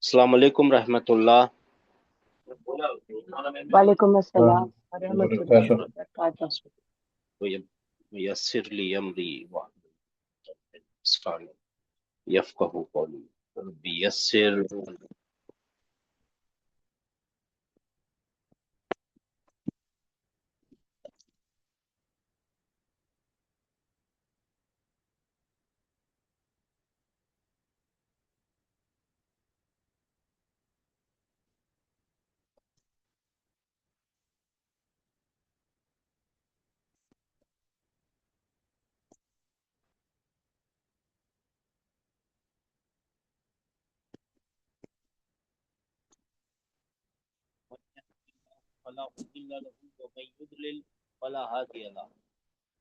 अस्सलाम वालेकुम रहमतुल्लाह। वालेकुम अस्सलाम वरहमतुल्लाहि वबरकातुहू। वबरकातुहू। यस्सिर ली अमरी यफ़क़हू क़ौली रब्बी यस्सिर। फला मुदिल्ल लहू व मन युद्लिल फला हादिय लहू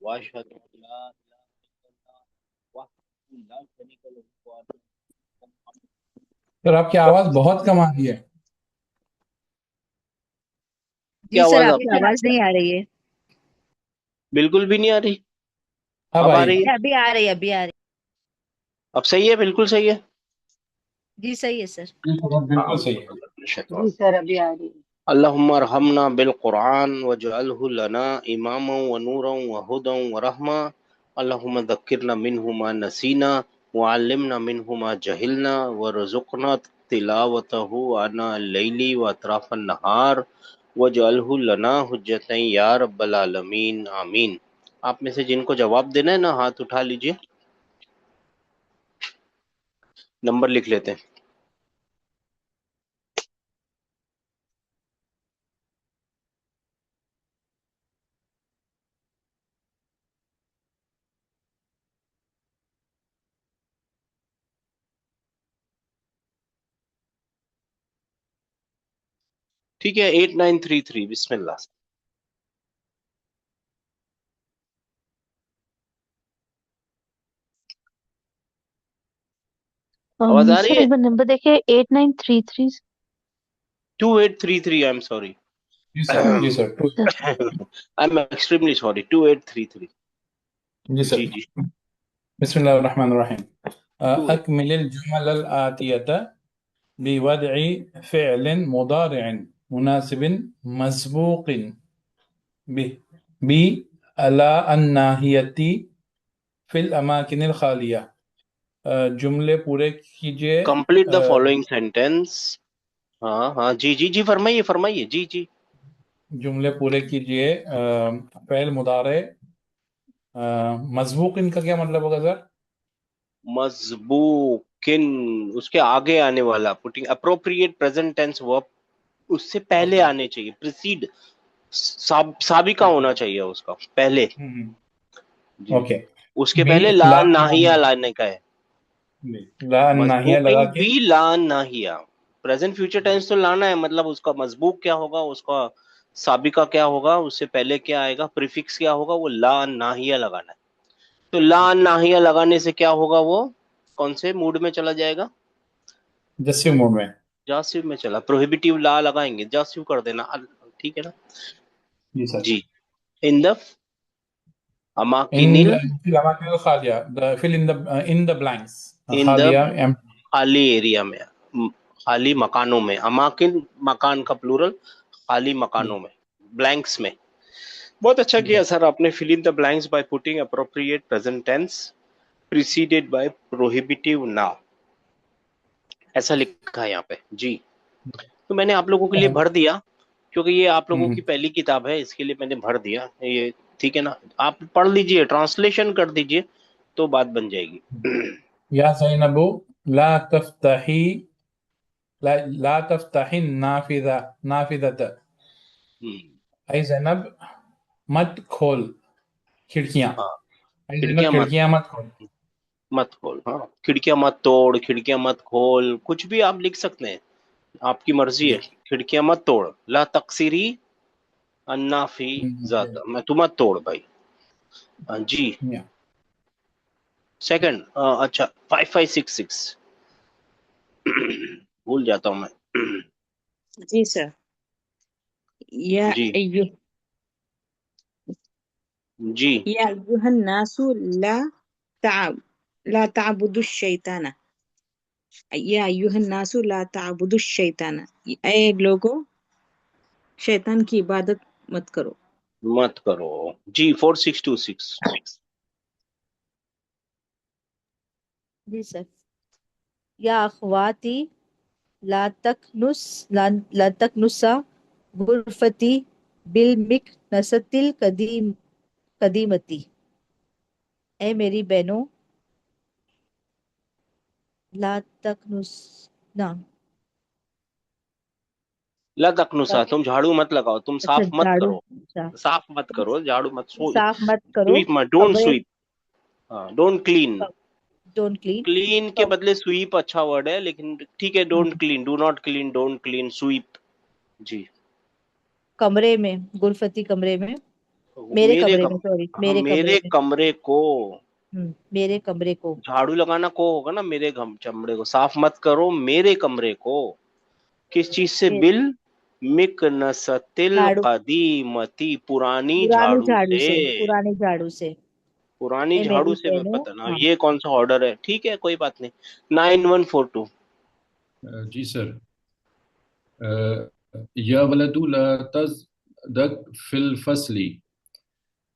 व अशहदु अन ला इलाहा इल्लल्लाह वहदहू ला शरीका लहू व अशहदु अन्ना मुहम्मदन। सर आपकी आवाज बहुत कम आ रही है। क्या जी सर, आवाज आपकी आपकी आवाज नहीं आ रही है। बिल्कुल भी नहीं आ रही? अब अब आ आई। रही है? अभी आ रही है, अभी आ रही अब सही है, बिल्कुल सही है। है। जी सही है सर। बिल्कुल सही है। जी सर, अभी आ रही है। अल्लाहुम्मा अरहमना बिल कुरान वजअलहु लना इमामा व नूरा व हुदा व रहमा। अल्लाहुम्मा ज़क्किरना मिन्हु मा नसीना व अल्लिमना मिन्हु मा जहिलना वरज़ुक़ना तिलावतहु आना लैली व अतराफन नहार वजअलहु लना हुज्जतन या रब्बल आलमीन आमीन। आप में से जिनको जवाब देना है ना, हाथ उठा लीजिए, नंबर लिख लेते हैं। ठीक है, 8933 बिस्मिल्लाह। आवाज आ रही सर है? एक बार नंबर देखिए 8933। 2833, आई एम सॉरी। जी सर, जी sir. Sir I am extremely sorry, 2833। जी जी सर। जी। बिस्मिल्लाहिर्रहमानिर्रहीम। Two eight. अकमिल जुमल आतियता बिवदइ फ़िअल मुदारिअ मुनासिब मस्बूक बि बि अला अन्नाहियती फिल अमाकिनिल खालिया। जुमले पूरे कीजिए। Complete the following sentence. हाँ हाँ, जी जी जी, फरमाइए फरमाइए, जी जी। जुमले पूरे कीजिए। फ़ेल मुदारे मस्बूक, इनका क्या मतलब होगा सर? मजबूकिन, उसके आगे आने वाला, putting appropriate present tense verb उससे पहले ओके। आने चाहिए, प्रीसीड, साबिका होना चाहिए उसका पहले। जी। ओके। उसके बी पहले ला ला नाहिया लाने का है। ला नाहिया लगा मजबूकिन के। भी ला नाहिया, प्रेजेंट फ्यूचर टेंस तो लाना है, मतलब उसका मजबूक क्या होगा, उसका साबिका क्या होगा, उससे पहले क्या आएगा, प्रीफिक्स क्या होगा, वो ला नाहिया लगाना है। तो ला नाहिया लगाने से क्या होगा, वो कौन से मूड में चला जाएगा? जस्टिव मोड में। जासिम में चला, प्रोहिबिटिव ला लगाएंगे, जासिम कर देना, ठीक है ना? जी सर। जी। इन द इन अमाकिनिल, फिल अमाकिन खालिया, the fill in the blanks. In the खालिया एम। खाली एरिया में, खाली मकानों में, अमाकिन मकान का प्लूरल, खाली मकानों में, ब्लैंक्स में। बहुत अच्छा किया सर आपने। Fill in the blanks by putting appropriate present tense preceded by prohibitive noun, ऐसा लिखा है यहाँ पे जी। तो मैंने आप लोगों के लिए भर दिया, क्योंकि ये आप लोगों की पहली किताब है, इसके लिए मैंने भर दिया ये। ठीक है ना? आप पढ़ लीजिए, ट्रांसलेशन कर दीजिए, तो बात बन जाएगी। या ज़ैनबु ला तफ्तही, ला तफ्तही नाफिदा, नाफिदत। हम्म, ऐ ज़ैनब मत खोल खिड़कियां। हाँ, ऐ ज़ैनब खिड़कियां मत खिड़कियां मत खोल। मत खोल, हाँ, खिड़कियां मत तोड़, खिड़कियां मत खोल, कुछ भी आप लिख सकते हैं, आपकी मर्जी है। जी। खिड़कियां मत तोड़, ला तकसीरी अन्नाफी ज्यादा, मैं तू मत तोड़ भाई। हाँ जी। या सेकंड, अच्छा, 5566 भूल जाता हूँ मैं। जी सर। या जी अय्युह जी। या अय्युहन नासु ला ताब ला ताबुदु शैताना। या अय्युहन नासु ला ताबुदु शैताना, ऐ लोगों शैतान की इबादत मत करो। मत करो। जी 4626। जी सर। या अखवाती ला ला तकनुसा गुरफती बिल मिक नसतिल कदीमती, ए मेरी बहनों ला तकनुस ना ला तकनुसा, तुम झाड़ू मत लगाओ, तुम अच्छा साफ मत झाड़ू, करो। अच्छा साफ मत करो, झाड़ू मत, साफ मत करो स्वीप मत, डोंट कमरे, स्वीप। हाँ, don't clean. Don't clean, clean के बदले स्वीप अच्छा वर्ड है, लेकिन ठीक है, don't clean, do not clean, don't clean, sweep. जी। कमरे में, गुरफती कमरे में, मेरे मेरे कमरे में, कम सॉरी हाँ, मेरे कमरे मेरे में, कमरे को। मेरे कमरे को। झाड़ू लगाना को होगा ना, मेरे चमड़े को साफ मत करो मेरे कमरे को। किस चीज से? मेरे बिल मिकनसतिल झाड़ू, कदीमती, पुरानी पुरानी झाड़ू झाड़ू से। से, पुरानी झाड़ू से, पुरानी ए झाड़ू मेरी से मैं बहनों, पता ना, हाँ। ये कौन सा ऑर्डर है? ठीक है, कोई बात नहीं। 9142। जी सर। या वलदू ला तज़दक फिल फसली।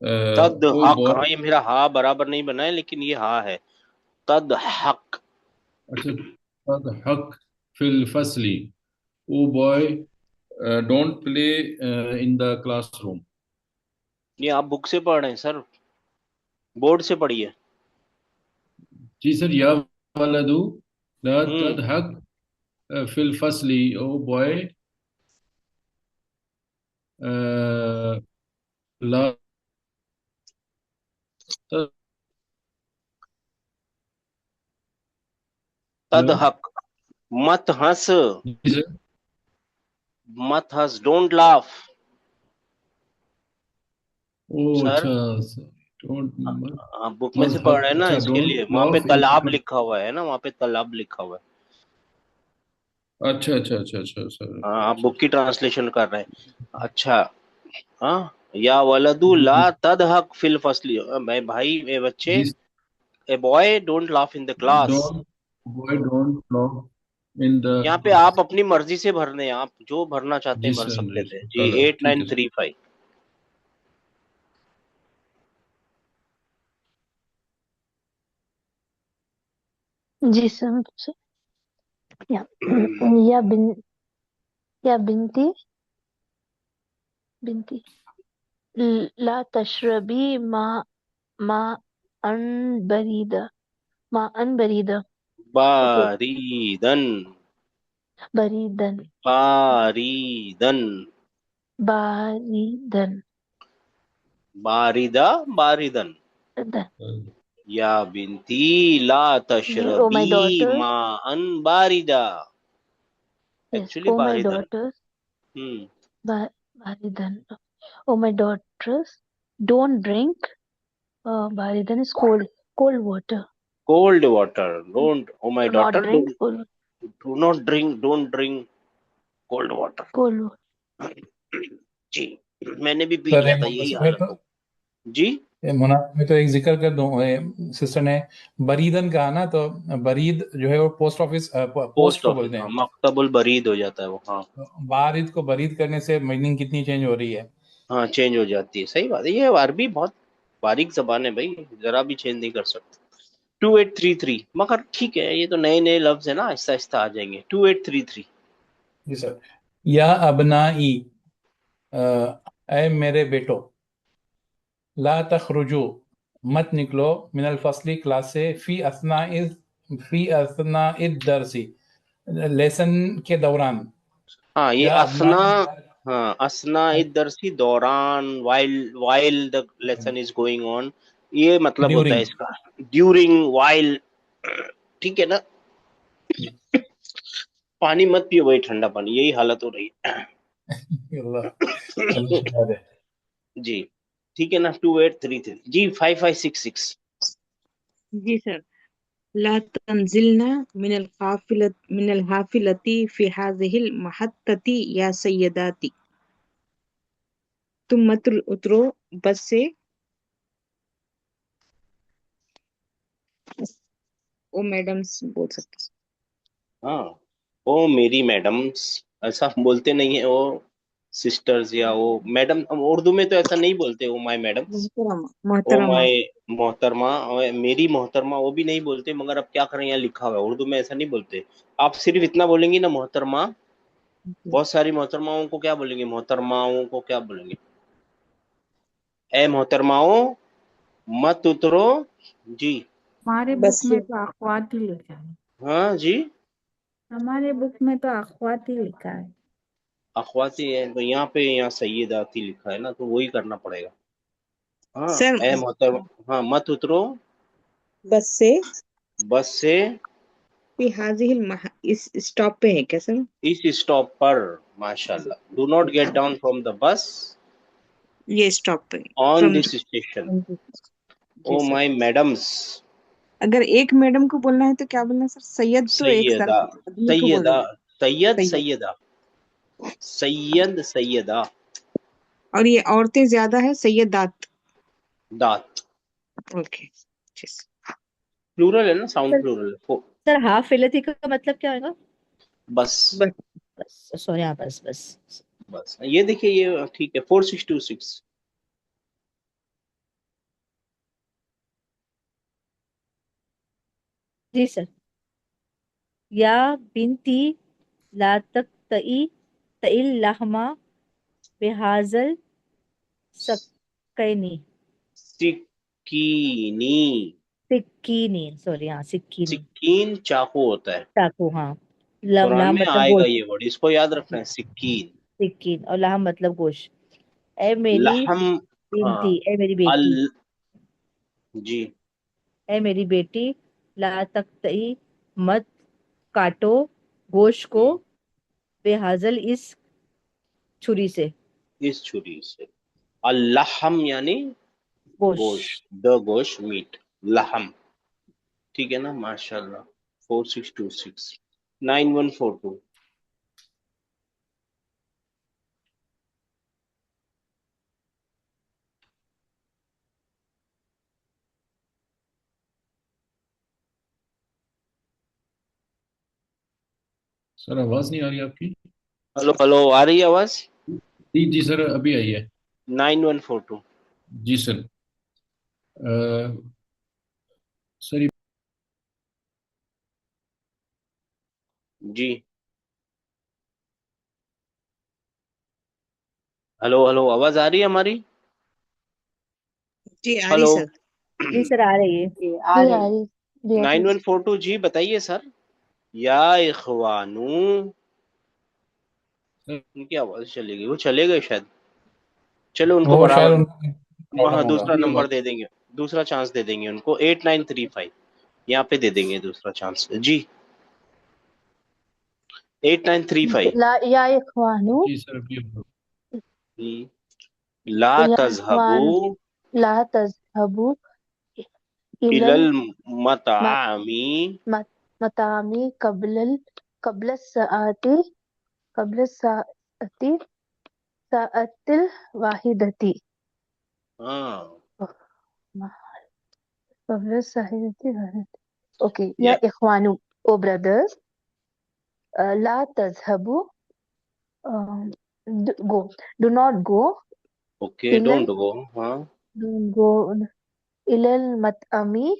तद ओ हक, बॉय। हाँ ये मेरा हा बराबर नहीं बना है, लेकिन ये हा है। तद हक। अच्छा, तज़हक फिल फसली। Oh boy, don't play in the classroom. ये आप बुक से पढ़ रहे हैं सर, बोर्ड से पढ़िए। जी सर। या वलदू ला हम्म। तज़हक फिल फसली। ओ बॉय, ला त- तद हेलो। हक, मत हंस। जी सर। मत हंस, डोंट लाफ। ओ सर, अच्छा सर। डोंट आप बुक में से पढ़ मजहक, रहे हैं ना, अच्छा, इसके डोंट लिए वहां पे लॉफ इन। तालाब लिखा हुआ है ना, वहां पे तालाब लिखा हुआ है। अच्छा अच्छा अच्छा अच्छा सर। हाँ, आप अच्छा बुक की अच्छा। ट्रांसलेशन कर रहे हैं। अच्छा। हाँ। या वलदू जी ला जी तदहक फिल फसली, मैं भाई ए बच्चे, जी। A boy don't laugh in the class. Don't boy don't laugh in the यहाँ पे क्लास। आप अपनी मर्जी से भरने हैं, आप जो भरना चाहते जी हैं भर सर सकते जी थे। सर, जी ठीक है सर। 8935। जी सर, मैं पूछे। या या बिन या बिनती बिनती ला तशरबी मा अन बरीदा, मा अन बरीदा। ओके, बारीदन। बरीदन, बारीदन। बारीदन, बारिदा, बारिदन। दन। या बिनती ला जी, ओ तशरबी माय डॉटर, माअन बारिदा। यस, एक्चुअली ओ माय बारिदन। Daughter, hmm. बारीदन, o my daughters, don't drink. Baridan is cold, cold water. Cold water, don't, o my Do not daughter, drink cold, do not drink, don't drink cold water. cold water. जी, मैंने भी P sir लिया ये था, यही मुनासिब है हालत तो, हो। जी। ये मुनासिब है तो एक जिक्र कर दूं, सिस्टर ने बरीदन कहा ना, तो बरीद जो है वो पोस्ट ऑफिस, पोस्ट पोस्ट को ऑफिस, बोलते हाँ, हैं। मकतबुल बरीद हो जाता है वो, हाँ। तो बारिद को बरीद करने से मीनिंग कितनी चेंज हो रही है। हाँ, चेंज हो जाती है, सही बात है। ये अरबी बहुत बारीक जबान है भाई, जरा भी चेंज नहीं कर सकते। 2833, मगर ठीक है, ये तो नए नए लफ्ज है ना, आहिस्ता आहिस्ता आ जाएंगे। 2833। जी सर। या अबनाई, ऐ मेरे बेटो, ला तखरुजू, मत निकलो, मिनल फसली, क्लास से, फी असना इद दरसी, लेसन के दौरान। हाँ, ये या असना। अबनाई, हाँ, असना इदरसी, दौरान, while the lesson is going on, ये मतलब होता है ड्यूरिंग। इसका। During, while. ठीक है ना। पानी मत पियो भाई, ठंडा पानी, यही हालत हो रही अल्लाह, अल्लाह है। शिफा दे। जी। ठीक है ना। 2833। जी 5566। जी सर। ला तंजिलना मिनल हाफिलती फी हाज़िहिल महत्तती या सय्यदाती, तुम मत उतरो बस से, ओ मैडम्स बोल सकते हैं। हाँ, ओ मेरी मैडम्स ऐसा बोलते नहीं है, वो सिस्टर्स या वो मैडम, उर्दू में तो ऐसा नहीं बोलते, ओ माय मैडम्स, मोहतरमा ओ मोहतरमा माय मोहतरमा, और मेरी मोहतरमा वो भी नहीं बोलते, मगर अब क्या करें, यहाँ लिखा हुआ है उर्दू में ऐसा नहीं बोलते। आप सिर्फ इतना बोलेंगी ना मोहतरमा, बहुत सारी मोहतरमाओं को क्या बोलेंगे, मोहतरमाओं को क्या बोलेंगे, ए मोहतरमाओं मत उतरो जी। हमारे बस बुक में तो अखवात ही लिखा है। हाँ जी, हमारे बुक में तो अखवात ही लिखा है। अखवाती है तो यहाँ पे, यहाँ सैयदाती लिखा है ना, तो वही करना पड़ेगा। हाँ, सर ए मोहतरमा, हाँ मत उतरो बस से बस से भी हाजिल इस स्टॉप पे है क्या सर? इस स्टॉप पर, माशाल्लाह, do not get down from the bus ये स्टॉप पे ऑन फ्रॉम दिस स्टेशन, जी ओ सर। My madams. अगर एक मैडम को बोलना है तो क्या बोलना है सर? सैयद तो एक सैयदा, साथ आदमी को सैयदा, बोलेंगे। सैयद, सैयद। सैयदा, सैयद, सैयदा, और ये औरतें ज्यादा है, सैयदात। दात, ओके जी सर। प्लूरल है ना, साउंड सर प्लूरल है। सर हाफ फिलती का मतलब क्या होगा? बस, बस बस सॉरी, हाँ बस बस। बस ये देखिए, ये ठीक है, 4626। जी सर। या बिनती ला तक तई तइल लहमा बेहाजल सकैनी सिक्कीनी, सिक्कीनी, सॉरी हाँ सिक्कीनी। सिक्कीन चाकू होता है, चाकू हाँ। कुरान लाम में मतलब आएगा गोश्त। ये वर्ड, इसको याद रखना है, सिक्कीन। सिक्कीन और लाम मतलब गोश्त। ए मेरी लहम, हाँ, बिनती, ए मेरी अल, बेटी, जी, ए मेरी बेटी, ला तख्तई मत काटो गोश्त को, बेहाजल इस छुरी से। इस छुरी से। अल्लाहम यानी गोश्त। गोश्त, द गोश्त, मीट, लहम, ठीक है ना, माशाल्लाह। 4626, 9142। सर आवाज नहीं आ रही आपकी? हेलो हेलो, आ रही है आवाज? जी जी सर, अभी आई है। 9142। जी सर। अ, सर ये जी, हेलो हेलो, आवाज आ रही है हमारी? जी आ रही हेलो, सर। जी सर आ रही है। जी आ जी रही आ है। रही, जी आ रही। 9142 जी, बताइए सर। या इखवानू, सर उनकी आवाज चली गई, वो चले गए शायद। चलो उनको वो शायद बराबर, उनका प्रॉब्लम हाँ होगा। दूसरा अभी नंबर आवाज। दे देंगे, दूसरा चांस दे देंगे उनको, 8935, यहाँ पे दे देंगे दूसरा चांस जी। 8935। ला या इख्वानु, जी सर, अभी आवाज। ला या तजहबू इख्वान ला तज़हबू इलल इलल मत मतामी मत मतामी कबल सआती कबल सआती सआतिल वाहिदती। हाँ, कबल सआती वाहिदती। ओके, या या इख्वानु, ओ ब्रदर्स, ला तज़हबू, go, do not go, okay, इलल डोंट गो, हाँ, गो इलल मतअमी,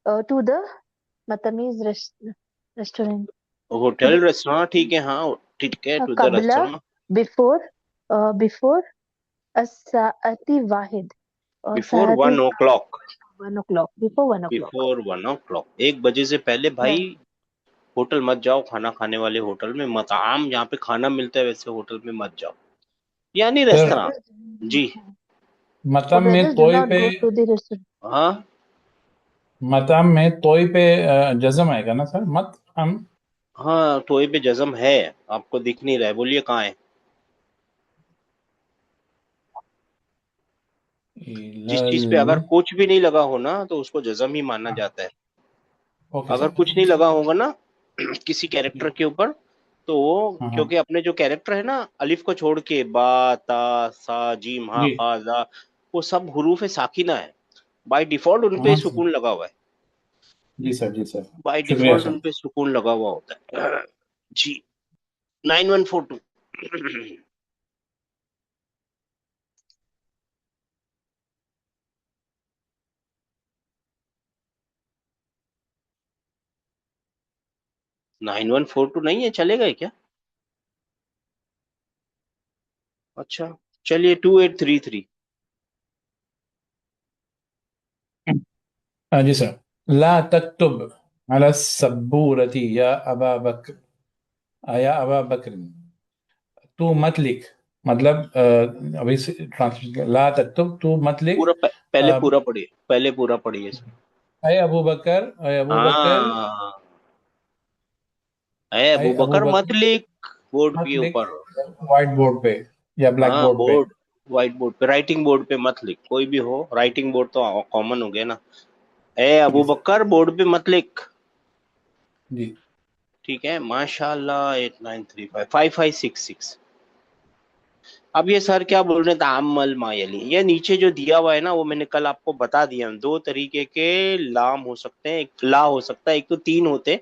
to the Matami's restaurant. Hotel restaurant, ठीक है, हाँ ठीक है, to the Qabla, restaurant, before, before as-sa'ati wahid, before sa'ati 1 o'clock, 1 o'clock, before 1 o'clock. बिफोर 1 o'clock, 1 बजे से पहले है। भाई होटल मत जाओ, खाना खाने वाले होटल में, मताम जहाँ पे खाना मिलता है वैसे होटल में मत जाओ, यानी Oh सर रेस्तरां। brothers, जी, मतम में do तोय not पे, go to the restaurant. हाँ मतम में तोय पे जज्म आएगा ना सर? मत हम हाँ, टोए पे जज्म है, आपको दिख नहीं रहा है, बोलिए कहाँ है। जिस चीज पे अगर इलल। कुछ भी नहीं लगा हो ना, तो उसको जज्म ही माना जाता है। ओके अगर सर। कुछ नहीं लगा होगा ना किसी कैरेक्टर के ऊपर, तो वो, हाँ हाँ क्योंकि अपने जो कैरेक्टर है ना, अलिफ को छोड़ के बा, ता, सा, जीम, हा, जी। खा, जा, वो सब हुरूफ साकिना है, बाय डिफॉल्ट उनपे हाँ सुकून लगा हुआ है। जी सर, जी सर, बाय शुक्रिया डिफॉल्ट सर। उन पे सुकून लगा हुआ होता है। जी 9142। 9142 नहीं है, चलेगा क्या? अच्छा चलिए 2833। हाँ जी सर। ला तक्तुब अला सब्बूरती या अबा बकर, या अबा बकर, तू मत लिख। मतलब अभी ट्रांसलेशन, ला तक्तुब, तू मत लिख। पहले पूरा पढ़िए, पहले पूरा पढ़िए सर। अय अबू बकर, अय अबू बकर, हाँ, है अय अबू अबू बकर मत बकर, लिख बोर्ड मत के लिख ऊपर। व्हाइट बोर्ड पे या ब्लैक हाँ बोर्ड पे। बोर्ड, व्हाइट बोर्ड पे, राइटिंग बोर्ड पे मत लिख, कोई भी हो, राइटिंग बोर्ड तो कॉमन हो गया ना। ए जी अबू सर। बकर बोर्ड पे मत लिख। जी ठीक है, माशाल्लाह। 8935 5566। अब ये सर क्या बोल रहे थे, ताअम्मल मायली, ये नीचे जो दिया हुआ है ना, वो मैंने कल आपको बता दिया। दो तरीके के लाम हो सकते हैं, एक ला हो सकता है, एक तो तीन होते,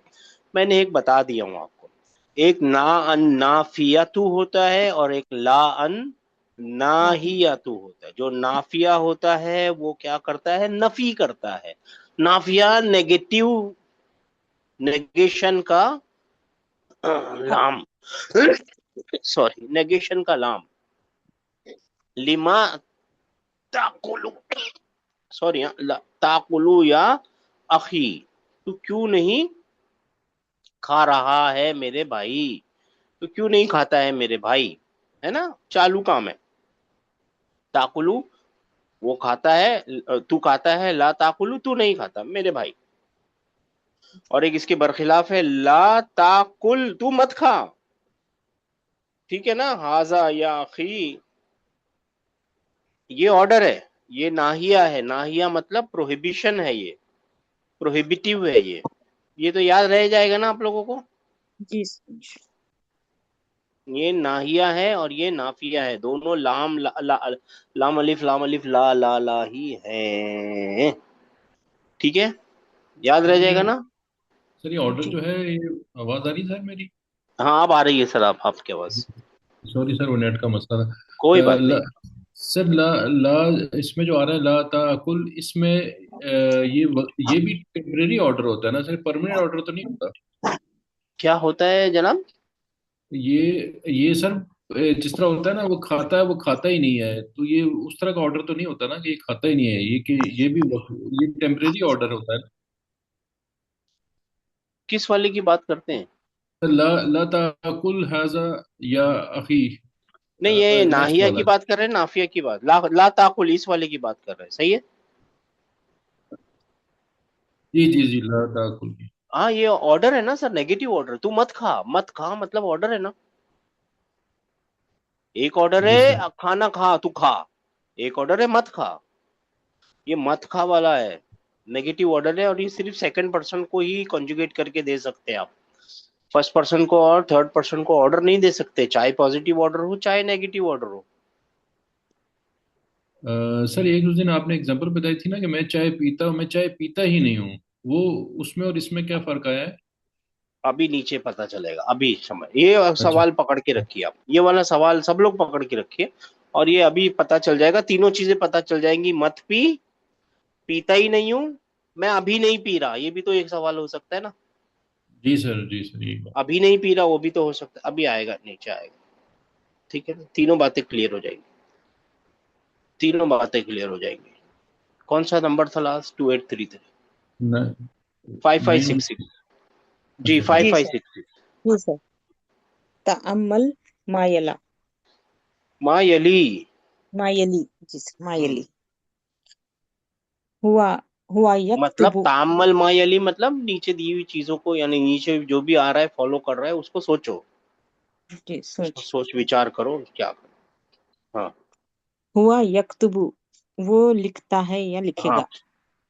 मैंने एक बता दिया हूँ आपको। एक ना अन नाफियातु होता है और एक ला अन नाहियातु होता है। जो नाफिया होता है वो क्या करता है, नफी करता है। नाफिया नेगेटिव, नेगेशन का लाम, सॉरी नेगेशन का लाम। लिमा ताकुलू, सॉरी ताकुलू या अखी, तू क्यों नहीं खा रहा है मेरे भाई, तू क्यों नहीं खाता है मेरे भाई, है ना, चालू काम है। ताकुलू वो खाता है, तू खाता है, ला ताकुलू तू नहीं खाता मेरे भाई। और एक इसके बरखिलाफ है, ला ताकुल तू मत खा। ठीक है ना, हाजा या अखी, ये ऑर्डर है, ये नाहिया है। नाहिया मतलब प्रोहिबिशन है, ये प्रोहिबिटिव है ये तो याद रह जाएगा ना आप लोगों को। जी ये नाहिया है और ये नाफिया है, दोनों लाम अलिफ ला ही है। ठीक है, याद रह सर ये जाएगा ना। सर ये ऑर्डर जी जो है, ये आवाज आ रही है सर मेरी? हाँ अब आ रही है सर, आप आपकी आवाज। सॉरी सर, वो नेट का मसला था। कोई बात नहीं। सर ला ला इसमें जो आ रहा है ला ताकुल, इसमें ये भी टेम्परेरी ऑर्डर होता है ना सर, परमानेंट ऑर्डर तो नहीं होता? क्या होता है जनाब? ये सर जिस तरह होता है ना, वो खाता ही नहीं है, तो ये उस तरह का ऑर्डर तो नहीं होता ना कि ये खाता ही नहीं है, ये कि ये टेम्परेरी ऑर्डर होता है ना? किस वाले की बात करते हैं? सर ला ला ताकुल हाजा या अखी, नहीं ये नेक्स्ट नाहिया की वाला। बात कर रहे हैं, नाफिया की बात, ला ताकुल इस वाले की बात कर रहे हैं, सही है। जी जी जी, ला ताकुल की। हाँ ये ऑर्डर है ना सर, नेगेटिव ऑर्डर, तू मत खा, मत खा मतलब ऑर्डर है ना। एक ऑर्डर जी सर। है खाना खा, तू खा। एक ऑर्डर है मत खा, ये मत खा वाला है, नेगेटिव ऑर्डर है। और ये सिर्फ सेकंड पर्सन को ही कॉन्जुगेट करके दे सकते हैं आप, फर्स्ट पर्सन को और थर्ड पर्सन को ऑर्डर नहीं दे सकते, चाहे पॉजिटिव ऑर्डर हो चाहे नेगेटिव ऑर्डर हो। सर एक उस दिन आपने एग्जांपल बताई थी ना कि मैं चाय पीता ही नहीं हूँ, वो उसमें और इसमें क्या फर्क आया है? अभी नीचे पता चलेगा, अभी समय, ये अच्छा। सवाल पकड़ के रखिए आप, ये वाला सवाल सब लोग पकड़ के रखिए, और ये अभी पता चल जाएगा, तीनों चीजें पता चल जाएंगी। मत पी, पीता ही नहीं हूं, मैं अभी नहीं पी रहा, ये भी तो एक सवाल हो सकता है ना। जी सर ये बात। अभी नहीं पी रहा वो भी तो हो सकता है, अभी आएगा, नीचे आएगा। ठीक है ना, तीनों बातें क्लियर हो जाएंगी, तीनों बातें क्लियर हो जाएंगी। कौन सा नंबर था लास्ट? 2833। न, 5566। जी अच्छा फाइव जी फाइव सर। सिक्स सिक्स जी सर। तअम्मल मायला, माँ यली, मायली, जी सर, मायली। हुआ हुआ मतलब यक्तुबु। तामल मायली मतलब नीचे दी हुई चीजों को, यानी नीचे जो भी आ रहा है फॉलो कर रहा है उसको सोचो, जी उसको सोच। सोच विचार करो क्या करो। हाँ हुआ यक्तुबु, वो लिखता है या हाँ, लिखेगा।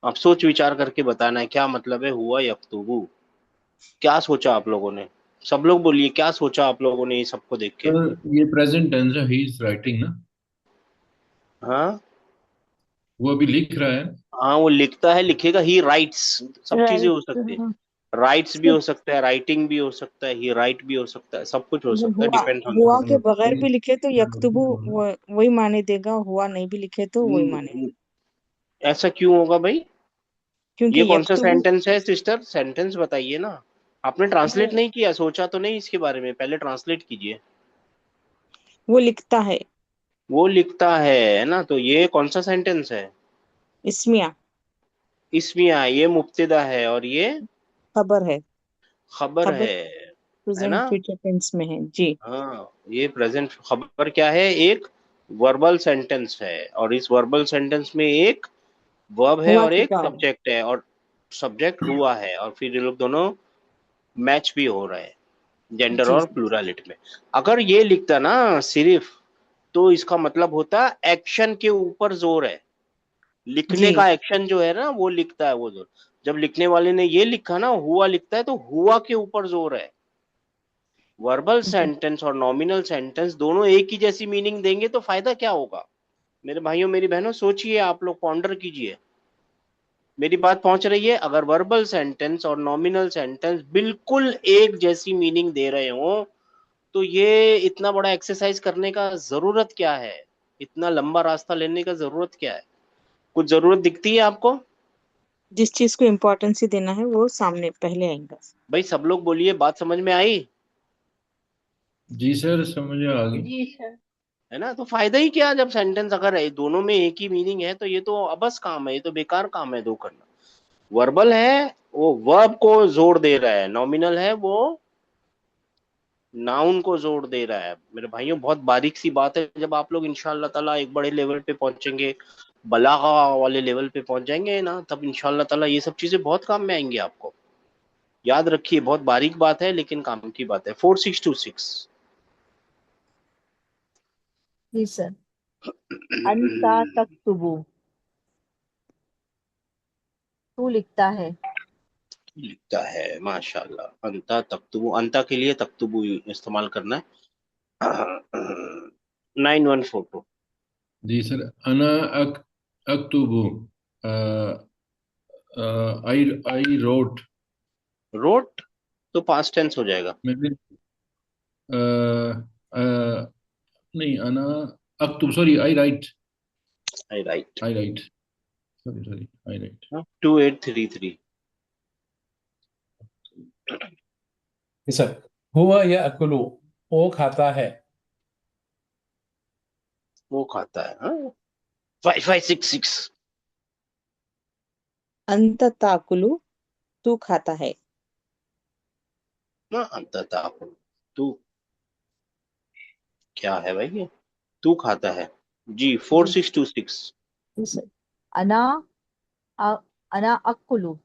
आप सोच विचार करके बताना है क्या मतलब है हुआ यक्तुबु। क्या सोचा आप लोगों ने, सब लोग बोलिए क्या सोचा आप लोगों ने ये सबको देख के। सर, ये प्रेजेंट टेंस है, ही इज राइटिंग ना, हाँ वो अभी लिख रहा है। हाँ वो लिखता है, लिखेगा, ही राइट्स, सब चीजें हो राइट सकती है। हाँ राइट्स भी हो सकता है, राइटिंग भी हो सकता है, ही राइट भी हो सकता है, सब कुछ हो सकता है, हुआ डिपेंड ऑन। हुआ के बगैर भी लिखे तो यक्तुबु वही माने देगा, हुआ नहीं भी लिखे तो वही माने, ऐसा क्यों होगा भाई? ये क्योंकि कौन सा यक्तुबु सेंटेंस है सिस्टर? सेंटेंस बताइए ना। आपने ट्रांसलेट नहीं किया, सोचा तो नहीं इसके बारे में? पहले ट्रांसलेट कीजिए। वो लिखता है। वो लिखता है ना, तो ये कौन सा सेंटेंस है? इसमिया इसमिया, ये मुब्तदा है और ये खबर है। खबर खबर है प्रेजेंट ना? फ्यूचर टेंस में है जी। हाँ, ये प्रेजेंट खबर क्या है? एक वर्बल सेंटेंस है, और इस वर्बल सेंटेंस में एक वर्ब है हुआ और एक चुका है सब्जेक्ट है, और सब्जेक्ट हुआ है, और फिर ये लोग दोनों मैच भी हो रहे हैं जेंडर जी। और प्लूरालिटी में। अगर ये लिखता ना सिर्फ, तो इसका मतलब होता एक्शन के ऊपर जोर है। लिखने जी का एक्शन जो है ना, वो लिखता है वो जोर। जब लिखने वाले ने ये लिखा ना, हुआ लिखता है, तो हुआ के ऊपर जोर है। वर्बल जी सेंटेंस और नॉमिनल सेंटेंस दोनों एक ही जैसी मीनिंग देंगे तो फायदा क्या होगा? मेरे भाइयों मेरी बहनों, सोचिए, आप लोग पॉन्डर कीजिए। मेरी बात पहुंच रही है? अगर वर्बल सेंटेंस और नॉमिनल सेंटेंस बिल्कुल एक जैसी मीनिंग दे रहे हो, तो ये इतना बड़ा एक्सरसाइज करने का जरूरत क्या है? इतना लंबा रास्ता लेने का जरूरत क्या है? कुछ जरूरत दिखती है आपको? जिस चीज को इम्पोर्टेंस ही देना है वो सामने पहले आएगा। भाई सब लोग बोलिए, बात समझ में आई? जी सर, समझ में आ गई। जी सर है ना? तो फायदा ही क्या जब सेंटेंस अगर है दोनों में एक ही मीनिंग है, तो ये तो अबस काम है, ये तो बेकार काम है दो करना। वर्बल है, वो वर्ब को जोड़ दे रहा है, नॉमिनल है, वो नाउन को जोड़ दे रहा है। मेरे भाइयों बहुत बारीक सी बात है। जब आप लोग इंशाल्लाह ताला एक बड़े लेवल पे पहुंचेंगे, बलागा वाले लेवल पे पहुंच जाएंगे ना, तब इंशाल्लाह ताला ये सब चीजें बहुत काम में आएंगी आपको। याद रखिए, बहुत बारीक बात है लेकिन काम की बात है। 4626। जी सर। अंता तक्तुबु, तू लिखता है। लिखता है, माशाल्लाह। अंता तख्तुबु, अंता के लिए तख्तुबु इस्तेमाल करना है। 9142। जी सर। अना अक्तुबु, आई रोट। रोट तो पास्ट टेंस हो जाएगा। मैंने नहीं, अना अक्तुब, सॉरी, आई राइट। आई राइट। आई राइट, सॉरी सॉरी, आई राइट। 2833। जी सर। हुआ या अकुलू, वो खाता है। वो खाता है, हाँ। 5566। अंत ताकुलु, तू खाता है। ना अंता ताकुल, तू क्या है भाई ये? तू खाता है। जी, जी 4626। जी सर। अना अ, अना अकुलु,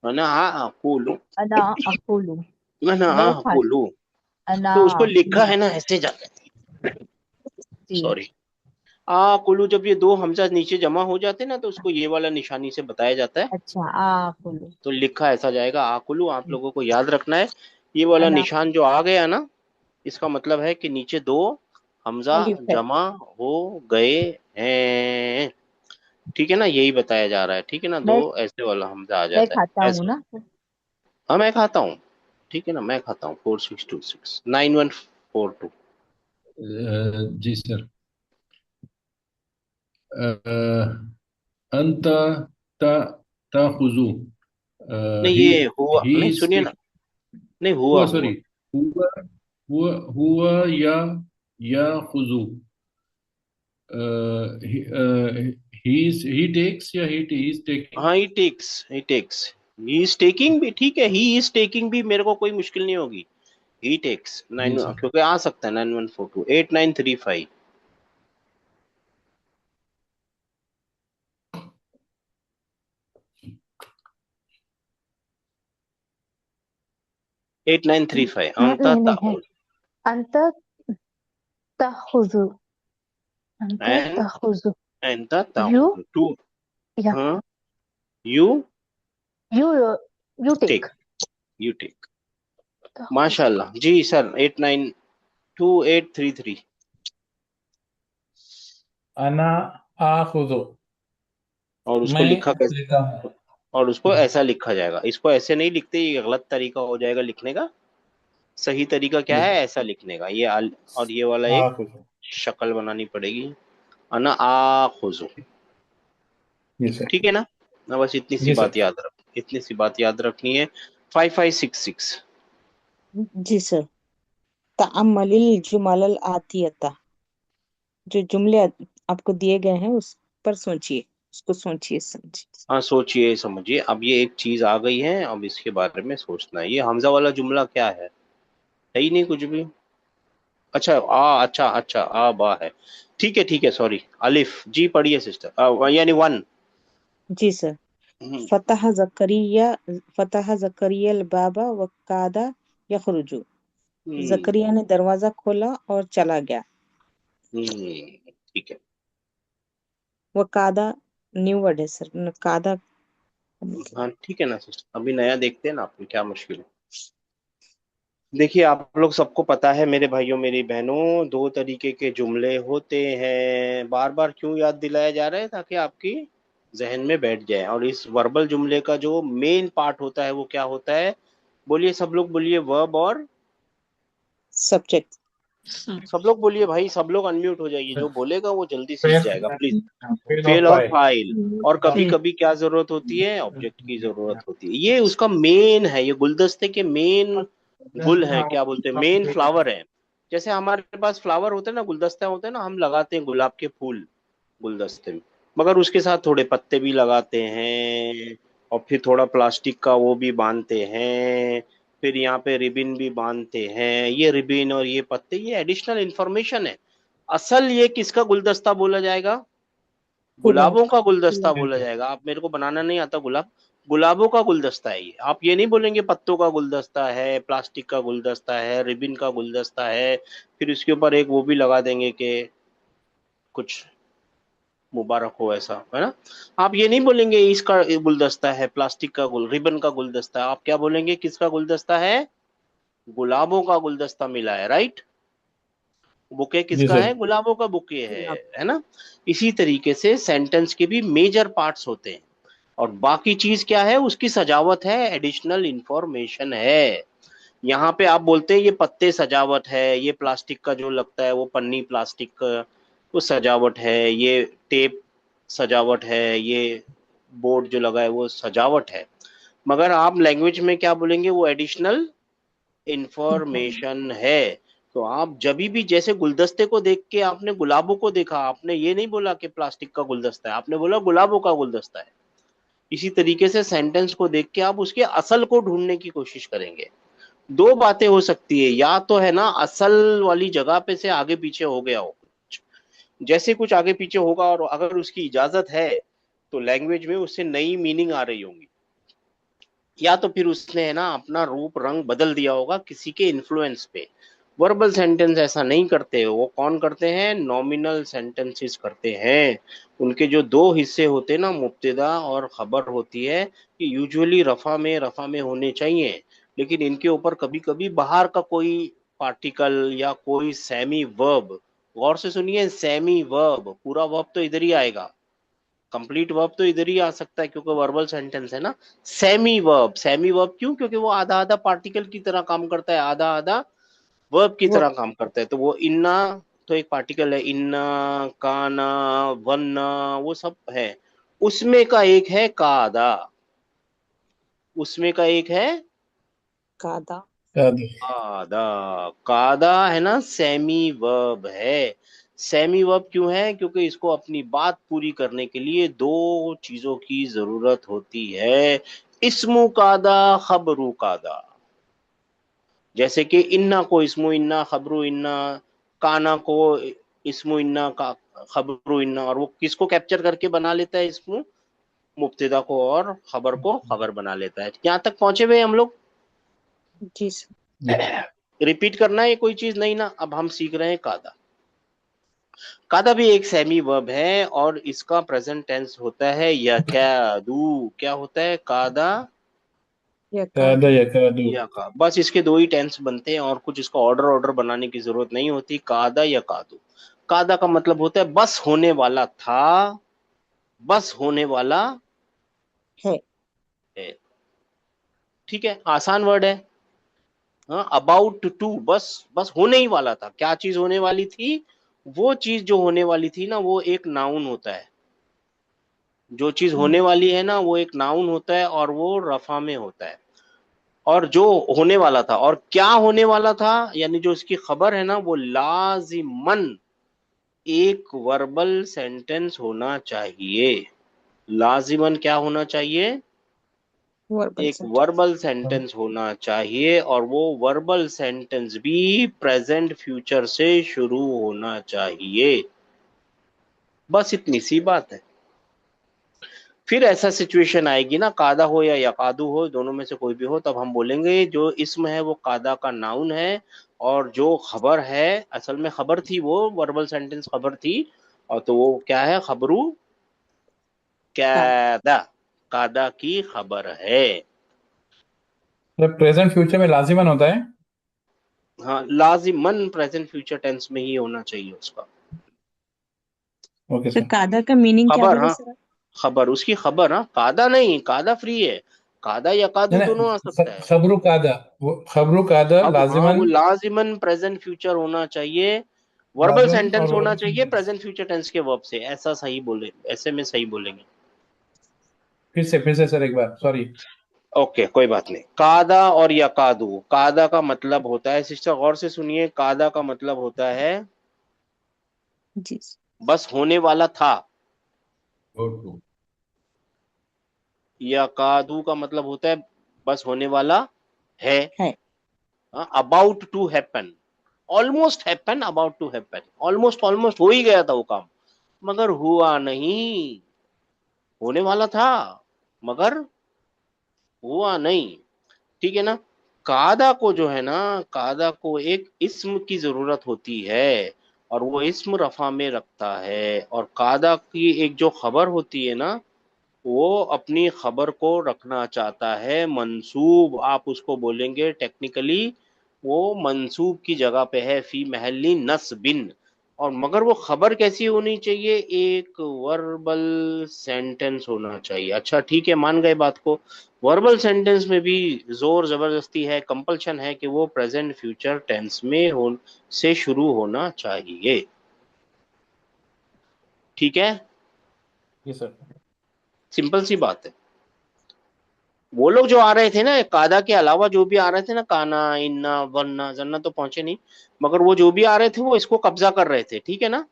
ना हाँ कोलू। अना अकुलु, ना मैं हाँ खा कोलू। अना तो उसको लिखा अकुलु। है ना ऐसे जाता है। जी सॉरी। आ कुल्लू, जब ये दो हमजा नीचे जमा हो जाते हैं ना, तो उसको ये वाला निशानी से बताया जाता है। अच्छा, अकुलु। तो लिखा ऐसा जाएगा आकुलू। आप लोगों को याद रखना है, ये वाला अना निशान जो आ गया ना, इसका मतलब है कि नीचे दो हमजा अलिफ है। जमा हो गए हैं। ठीक है ना? यही बताया जा रहा है, ठीक है ना? दो मैं ऐसे वाला हमजा आ मैं जाता है खाता हूँ ऐसा। ना। हाँ मैं खाता हूँ, ठीक है ना? मैं खाता हूँ। 4626 9142। जी सर। अंत ता ताखुजू, नहीं, ही ये हुआ ही नहीं, इज सुनिए ना। नहीं, हुआ हुआ, हुआ। सॉरी, हुआ हुआ हुआ या खुजू, ही टेक्स या ही इज टेकिंग। हाँ, ही टेक्स ही इज टेकिंग भी ठीक है, ही इज टेकिंग भी मेरे को कोई मुश्किल नहीं होगी। ही टेक्स जी 9, सर। क्योंकि आ सकता है 9142 8935। 8935 अंता नहीं नहीं है ताकुल। अंत तखुजु अंत एंड तखुजु अंता यू ताकुल टू। या हाँ, you you you take take, you take. तखुजु माशाल्लाह जी सर। 892833। अना आखुदो, और उसको मैं लिखा कैसे, लिखता हूँ। और उसको ऐसा लिखा जाएगा। इसको ऐसे नहीं लिखते, ये गलत तरीका हो जाएगा लिखने का। सही तरीका क्या है, ऐसा लिखने का। ये और ये वाला एक कुछ शक्ल बनानी पड़ेगी, अना आ खुजू। जी सर। ठीक है ना? ना बस इतनी सी जी बात सर। याद रख, इतनी सी बात याद रखनी है। 5566। जी सर। तअम्मलिल जुमलल आतियता, जो जुमले आपको दिए गए हैं उस पर सोचिए, उसको सोचिए समझिए। हाँ सोचिए समझिए। अब ये एक चीज आ गई है, अब इसके बारे में सोचना है। ये हमजा वाला जुमला क्या है ही नहीं कुछ भी। अच्छा अच्छा अच्छा बा है। ठीक है सॉरी। अलिफ जी पढ़िए सिस्टर, यानी वन। जी सर। फतह जकरिया बाबा वकादा यखरुजु, जकरिया ने दरवाजा खोला और चला गया। ठीक है। वकादा न्यू वर्ड है सर, कादा हाँ ठीक है ना सिस्टर, अभी नया देखते हैं ना, आपको क्या मुश्किल है। देखिए आप लोग सबको पता है मेरे भाइयों मेरी बहनों, दो तरीके के जुमले होते हैं। बार बार क्यों याद दिलाया जा रहा है, ताकि आपकी जहन में बैठ जाए। और इस वर्बल जुमले का जो मेन पार्ट होता है वो क्या होता है, बोलिए सब लोग बोलिए, वर्ब और सब्जेक्ट। सब लोग बोलिए भाई, सब लोग अनम्यूट हो जाइए, जो बोलेगा वो जल्दी सीख फेल जाएगा प्लीज। फेल और फेल और फाइल। फाइल। और कभी कभी क्या जरूरत होती है, ऑब्जेक्ट की जरूरत होती है। ये उसका मेन है, ये गुलदस्ते के मेन गुल है, क्या बोलते हैं, मेन फ्लावर है। जैसे हमारे पास फ्लावर होते हैं ना, गुलदस्ते होते हैं ना, हम लगाते हैं गुलाब के फूल गुलदस्ते में, मगर उसके साथ थोड़े पत्ते भी लगाते हैं, और फिर थोड़ा प्लास्टिक का वो भी बांधते हैं, फिर यहाँ पे रिबिन भी बांधते हैं। ये रिबिन और ये पत्ते, ये एडिशनल इंफॉर्मेशन है। असल ये किसका गुलदस्ता बोला जाएगा, फूलों गुलाबों का गुलदस्ता बोला जाएगा। आप मेरे को बनाना नहीं आता गुलाब, गुलाबों का गुलदस्ता है ये। आप ये नहीं बोलेंगे पत्तों का गुलदस्ता है, प्लास्टिक का गुलदस्ता है, रिबिन का गुलदस्ता है, फिर इसके ऊपर एक वो भी लगा देंगे कि कुछ मुबारक हो, ऐसा है ना। आप ये नहीं बोलेंगे इसका गुलदस्ता है, प्लास्टिक का रिबन का गुलदस्ता है। आप क्या बोलेंगे, किसका गुलदस्ता है, गुलाबों का गुलदस्ता मिला है, राइट। बुके जी किसका सर। है, गुलाबों का बुके गुलाब। है ना। इसी तरीके से सेंटेंस के भी मेजर पार्ट्स होते हैं, और बाकी चीज क्या है, उसकी सजावट है, एडिशनल इंफॉर्मेशन है। यहाँ पे आप बोलते हैं ये पत्ते सजावट है, ये प्लास्टिक का जो लगता है वो पन्नी प्लास्टिक का वो सजावट है, ये टेप सजावट है, ये बोर्ड जो लगा है वो सजावट है। मगर आप लैंग्वेज में क्या बोलेंगे, वो एडिशनल इंफॉर्मेशन है। तो आप जब भी जैसे गुलदस्ते को देख के आपने गुलाबों को देखा, आपने ये नहीं बोला कि प्लास्टिक का गुलदस्ता है, आपने बोला गुलाबों का गुलदस्ता है। इसी तरीके से सेंटेंस को देख के आप उसके असल को ढूंढने की कोशिश करेंगे। दो बातें हो सकती है, या तो है ना असल वाली जगह पे से आगे पीछे हो गया हो कुछ, जैसे कुछ आगे पीछे होगा, और अगर उसकी इजाजत है तो लैंग्वेज में उससे नई मीनिंग आ रही होंगी, या तो फिर उसने है ना अपना रूप रंग बदल दिया होगा किसी के इन्फ्लुएंस पे। वर्बल सेंटेंस ऐसा नहीं करते, वो कौन करते हैं, नॉमिनल सेंटेंसेस करते हैं। उनके जो दो हिस्से होते हैं ना, मुब्तदा और खबर होती है, कि यूजुअली रफा में होने चाहिए, लेकिन इनके ऊपर कभी कभी बाहर का कोई पार्टिकल या कोई सेमी वर्ब, गौर से सुनिए, सेमी वर्ब, पूरा वर्ब तो इधर ही आएगा, कंप्लीट वर्ब तो इधर ही आ सकता है क्योंकि वर्बल सेंटेंस है ना। सेमी वर्ब क्यों, क्योंकि वो आधा आधा पार्टिकल की तरह काम करता है, आधा आधा वर्ब की वो तरह काम करता है। तो वो इन्ना तो एक पार्टिकल है, इन्ना, काना, वन्ना, वो सब है। उसमें का एक है कादा, उसमें का एक है कादा। कादा। कादा है ना सेमी वर्ब है। सेमी वर्ब क्यों है, क्योंकि इसको अपनी बात पूरी करने के लिए दो चीजों की जरूरत होती है, इस्मु कादा, खबरू कादा। जैसे कि इन्ना को इस्मु इन्ना, खबरू इन्ना, काना को इस्मु इन्ना का, खबरू इन्ना। और वो किसको कैप्चर करके बना लेता है, इस्मु मुब्तदा को, और खबर को खबर बना लेता है। यहाँ तक पहुंचे हुए हम लोग। जी सर। रिपीट करना है कोई चीज नहीं ना। अब हम सीख रहे हैं कादा। कादा भी एक सेमी वर्ब है, और इसका प्रेजेंट टेंस होता है यकादू। क्या होता है, कादा कादा यकादू। या का, बस इसके दो ही टेंस बनते हैं, और कुछ इसका ऑर्डर ऑर्डर बनाने की जरूरत नहीं होती। कादा या कादू, कादा का मतलब होता है बस होने वाला था, बस होने वाला है। है। ठीक है, आसान वर्ड है। हाँ, अबाउट टू, बस बस होने ही वाला था। क्या चीज होने वाली थी? वो चीज जो होने वाली थी ना, वो एक नाउन होता है। जो चीज होने वाली है ना, वो एक नाउन होता है और वो रफा में होता है। और जो होने वाला था, और क्या होने वाला था, यानी जो इसकी खबर है ना, वो लाजिमन एक वर्बल सेंटेंस होना चाहिए। लाजिमन क्या होना चाहिए? वर्बल एक सेंटेंस। वर्बल सेंटेंस होना चाहिए, और वो वर्बल सेंटेंस भी प्रेजेंट फ्यूचर से शुरू होना चाहिए। बस इतनी सी बात है। फिर ऐसा सिचुएशन आएगी ना, कादा हो या यकादू हो, दोनों में से कोई भी हो, तब हम बोलेंगे जो इस्म है वो कादा का नाउन है, और जो खबर है, असल में खबर थी, वो वर्बल सेंटेंस खबर थी, और तो वो क्या है? खबरू हाँ। कादा, कादा की खबर है। प्रेजेंट फ्यूचर में लाजिमन होता है। हाँ, लाजिमन प्रेजेंट फ्यूचर टेंस में ही होना चाहिए उसका। ओके तो सर। कादा का मीनिंग क्या खबर, बोले हाँ, सर आप? खबर, उसकी खबर। हाँ, कादा नहीं, कादा फ्री है। कादा या कादू नहीं दोनों आ सकता नहीं, है। खबरू कादा, वो खबरू कादा अब हाँ, वो लाजिमन। लाजिमन प्रेजेंट फ्यूचर होना चाहिए, वर्बल लाजिमन सेंटेंस और होना वर्बल चाहिए सेंटेंस। प्रेजेंट फ्यूचर टेंस के वर्ब से। ऐसा सही बोले, ऐसे में सही बोलेंगे। फिर से सर एक बार, सॉरी। ओके, कोई बात नहीं। कादा और यकादू, कादा का मतलब होता है, सिस्टर गौर से सुनिए, कादा का मतलब होता है जी। बस होने वाला था। और तो यकादू का मतलब होता है बस होने वाला है। है। About to happen, almost happen, about to happen, almost, almost हो ही गया था वो काम, मगर हुआ नहीं। होने वाला था मगर हुआ नहीं। ठीक है ना? कादा को जो है ना, कादा को एक इस्म की जरूरत होती है, और वो इस्म रफा में रखता है। और कादा की एक जो खबर होती है ना, वो अपनी खबर को रखना चाहता है मंसूब। आप उसको बोलेंगे टेक्निकली, वो मंसूब की जगह पे है, फी महल्ली नस्बिन। और मगर वो खबर कैसी होनी चाहिए? एक वर्बल सेंटेंस होना चाहिए। अच्छा ठीक है, मान गए बात को। वर्बल सेंटेंस में भी जोर जबरदस्ती है, कंपल्शन है कि वो प्रेजेंट फ्यूचर टेंस में हो से शुरू होना चाहिए। ठीक है, जी सर। सिंपल सी बात है। वो लोग जो आ रहे थे ना, कादा के अलावा जो भी आ रहे थे ना, काना, इन्ना, वन्ना, जन्ना तो पहुंचे नहीं, मगर वो जो भी आ रहे थे वो इसको कब्जा कर रहे थे। ठीक है ना?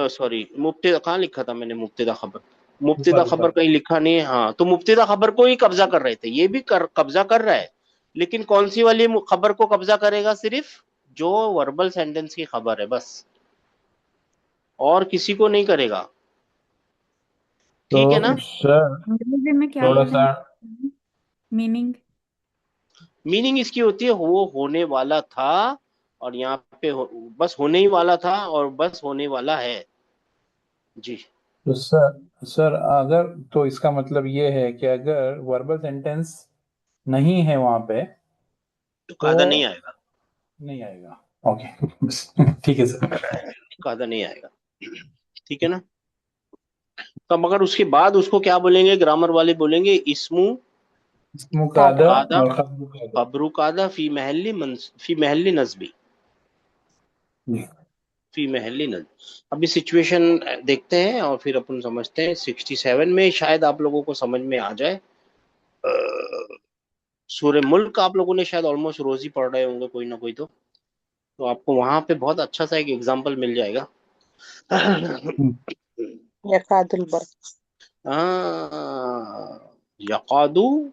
सॉरी, मुब्तदा कहाँ लिखा था मैंने? मुब्तदा खबर, मुब्तदा ऊपर खबर ऊपर। कहीं लिखा नहीं है। हाँ, तो मुब्तदा खबर को ही कब्जा कर रहे थे, ये भी कब्जा कर रहा है। लेकिन कौन सी वाली खबर को कब्जा करेगा? सिर्फ जो वर्बल सेंटेंस की खबर है, बस, और किसी को नहीं करेगा। ठीक है तो ना? सर अंग्रेजी में क्या थोड़ा सा। बोलेंगे मीनिंग? मीनिंग इसकी होती है वो होने वाला था, और यहाँ पे बस होने ही वाला था, और बस होने वाला है। जी। तो सर अगर, तो इसका मतलब ये है कि अगर वर्बल सेंटेंस नहीं है वहां पे तो तो कादा नहीं आएगा। नहीं आएगा। ओके ठीक है सर। कादा नहीं आएगा। ठीक है ना? तो मगर उसके बाद उसको क्या बोलेंगे? ग्रामर वाले बोलेंगे इस्मु मुकादा कादा। कादा, और खबरू कादा। खबरू कादा, फी महल्ली नस्बी, जी। फी महल्ली नस्ब। अभी सिचुएशन देखते हैं और फिर अपन समझते हैं। 67 में शायद आप लोगों को समझ में आ जाए। सूर्य मुल्क आप लोगों ने शायद ऑलमोस्ट रोज ही पढ़ रहे होंगे, कोई ना कोई तो आपको वहां पे बहुत अच्छा सा एक एग्जाम्पल मिल जाएगा। हम्म, यकादुल बर यकादू बर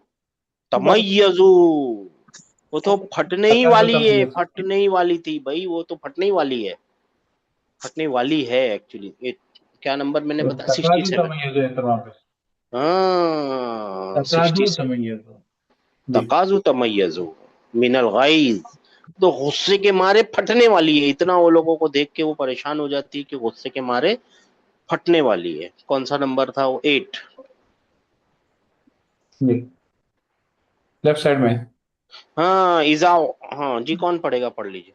तमय्यजू, वो तो फटने ही तकादो वाली है, तमय्युज। फटने ही वाली थी भाई, वो तो फटने ही वाली है, फटने वाली है एक्चुअली। क्या नंबर मैंने तो बताया? सिक्सटी तकादो सेवन तमय्युज है सर वहां पे। हाँ, तकादो 67। तमय्युज। जी। तकाजु तमय्यजू मिनल गाइज, तो गुस्से के मारे फटने वाली है। इतना वो लोगों को देख के वो परेशान हो जाती है कि गुस्से के मारे फटने वाली है। कौन सा नंबर था वो? 8। जी, लेफ्ट साइड में। हाँ, इजाओ। हाँ जी, कौन पढ़ेगा? पढ़ लीजिए।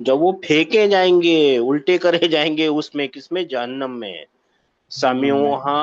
जब वो फेंके जाएंगे, उल्टे करे जाएंगे उसमें, किसमें? जहन्नम में। समिउहा,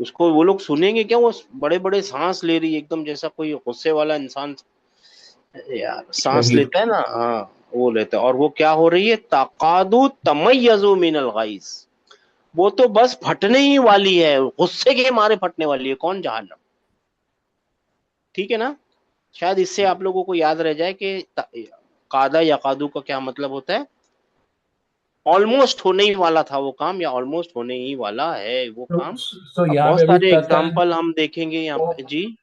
उसको वो लोग सुनेंगे क्या? वो बड़े बड़े सांस ले रही है एकदम, जैसा कोई गुस्से वाला इंसान यार सांस शहीक लेता है ना, हाँ वो लेता है। और वो क्या हो रही है? तकादु तमय्यजु मिनल गैस, वो तो बस फटने ही वाली है, गुस्से के मारे फटने वाली है। कौन? जहन्नम। ठीक है ना? शायद इससे आप लोगों को याद रह जाए कि कादा या कादू का क्या मतलब होता है। ऑलमोस्ट होने ही वाला था वो काम, या ऑलमोस्ट होने ही वाला है वो काम। तो अब यहाँ बहुत पे अभी सारे तकाद एग्जाम्पल हम देखेंगे यहाँ पे जी।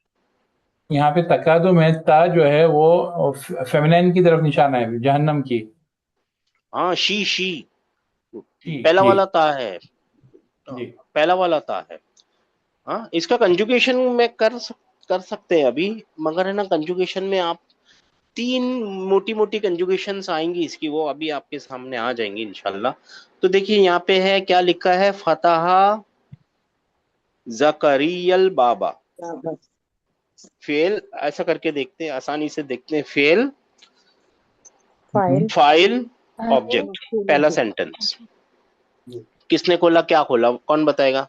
यहाँ पे तकादुम है, ता जो है वो फेमिनाइन की तरफ निशाना है, जहन्नम की। हाँ, शी जी पहला जी वाला ता है, जी। पहला वाला ता है। हाँ, इसका कंजुगेशन में कर सकते हैं अभी, मगर है ना, कंजुगेशन में आप तीन मोटी मोटी कंजुगेशंस आएंगी इसकी, वो अभी आपके सामने आ जाएंगी इंशाल्लाह। तो देखिए यहाँ पे है क्या लिखा है? फतहा जकरियल बाबा, फेल, ऐसा करके देखते हैं, आसानी से देखते हैं। फेल फाइल फाइल हाँ, ऑब्जेक्ट, पहला सेंटेंस। किसने खोला? क्या खोला? कौन बताएगा?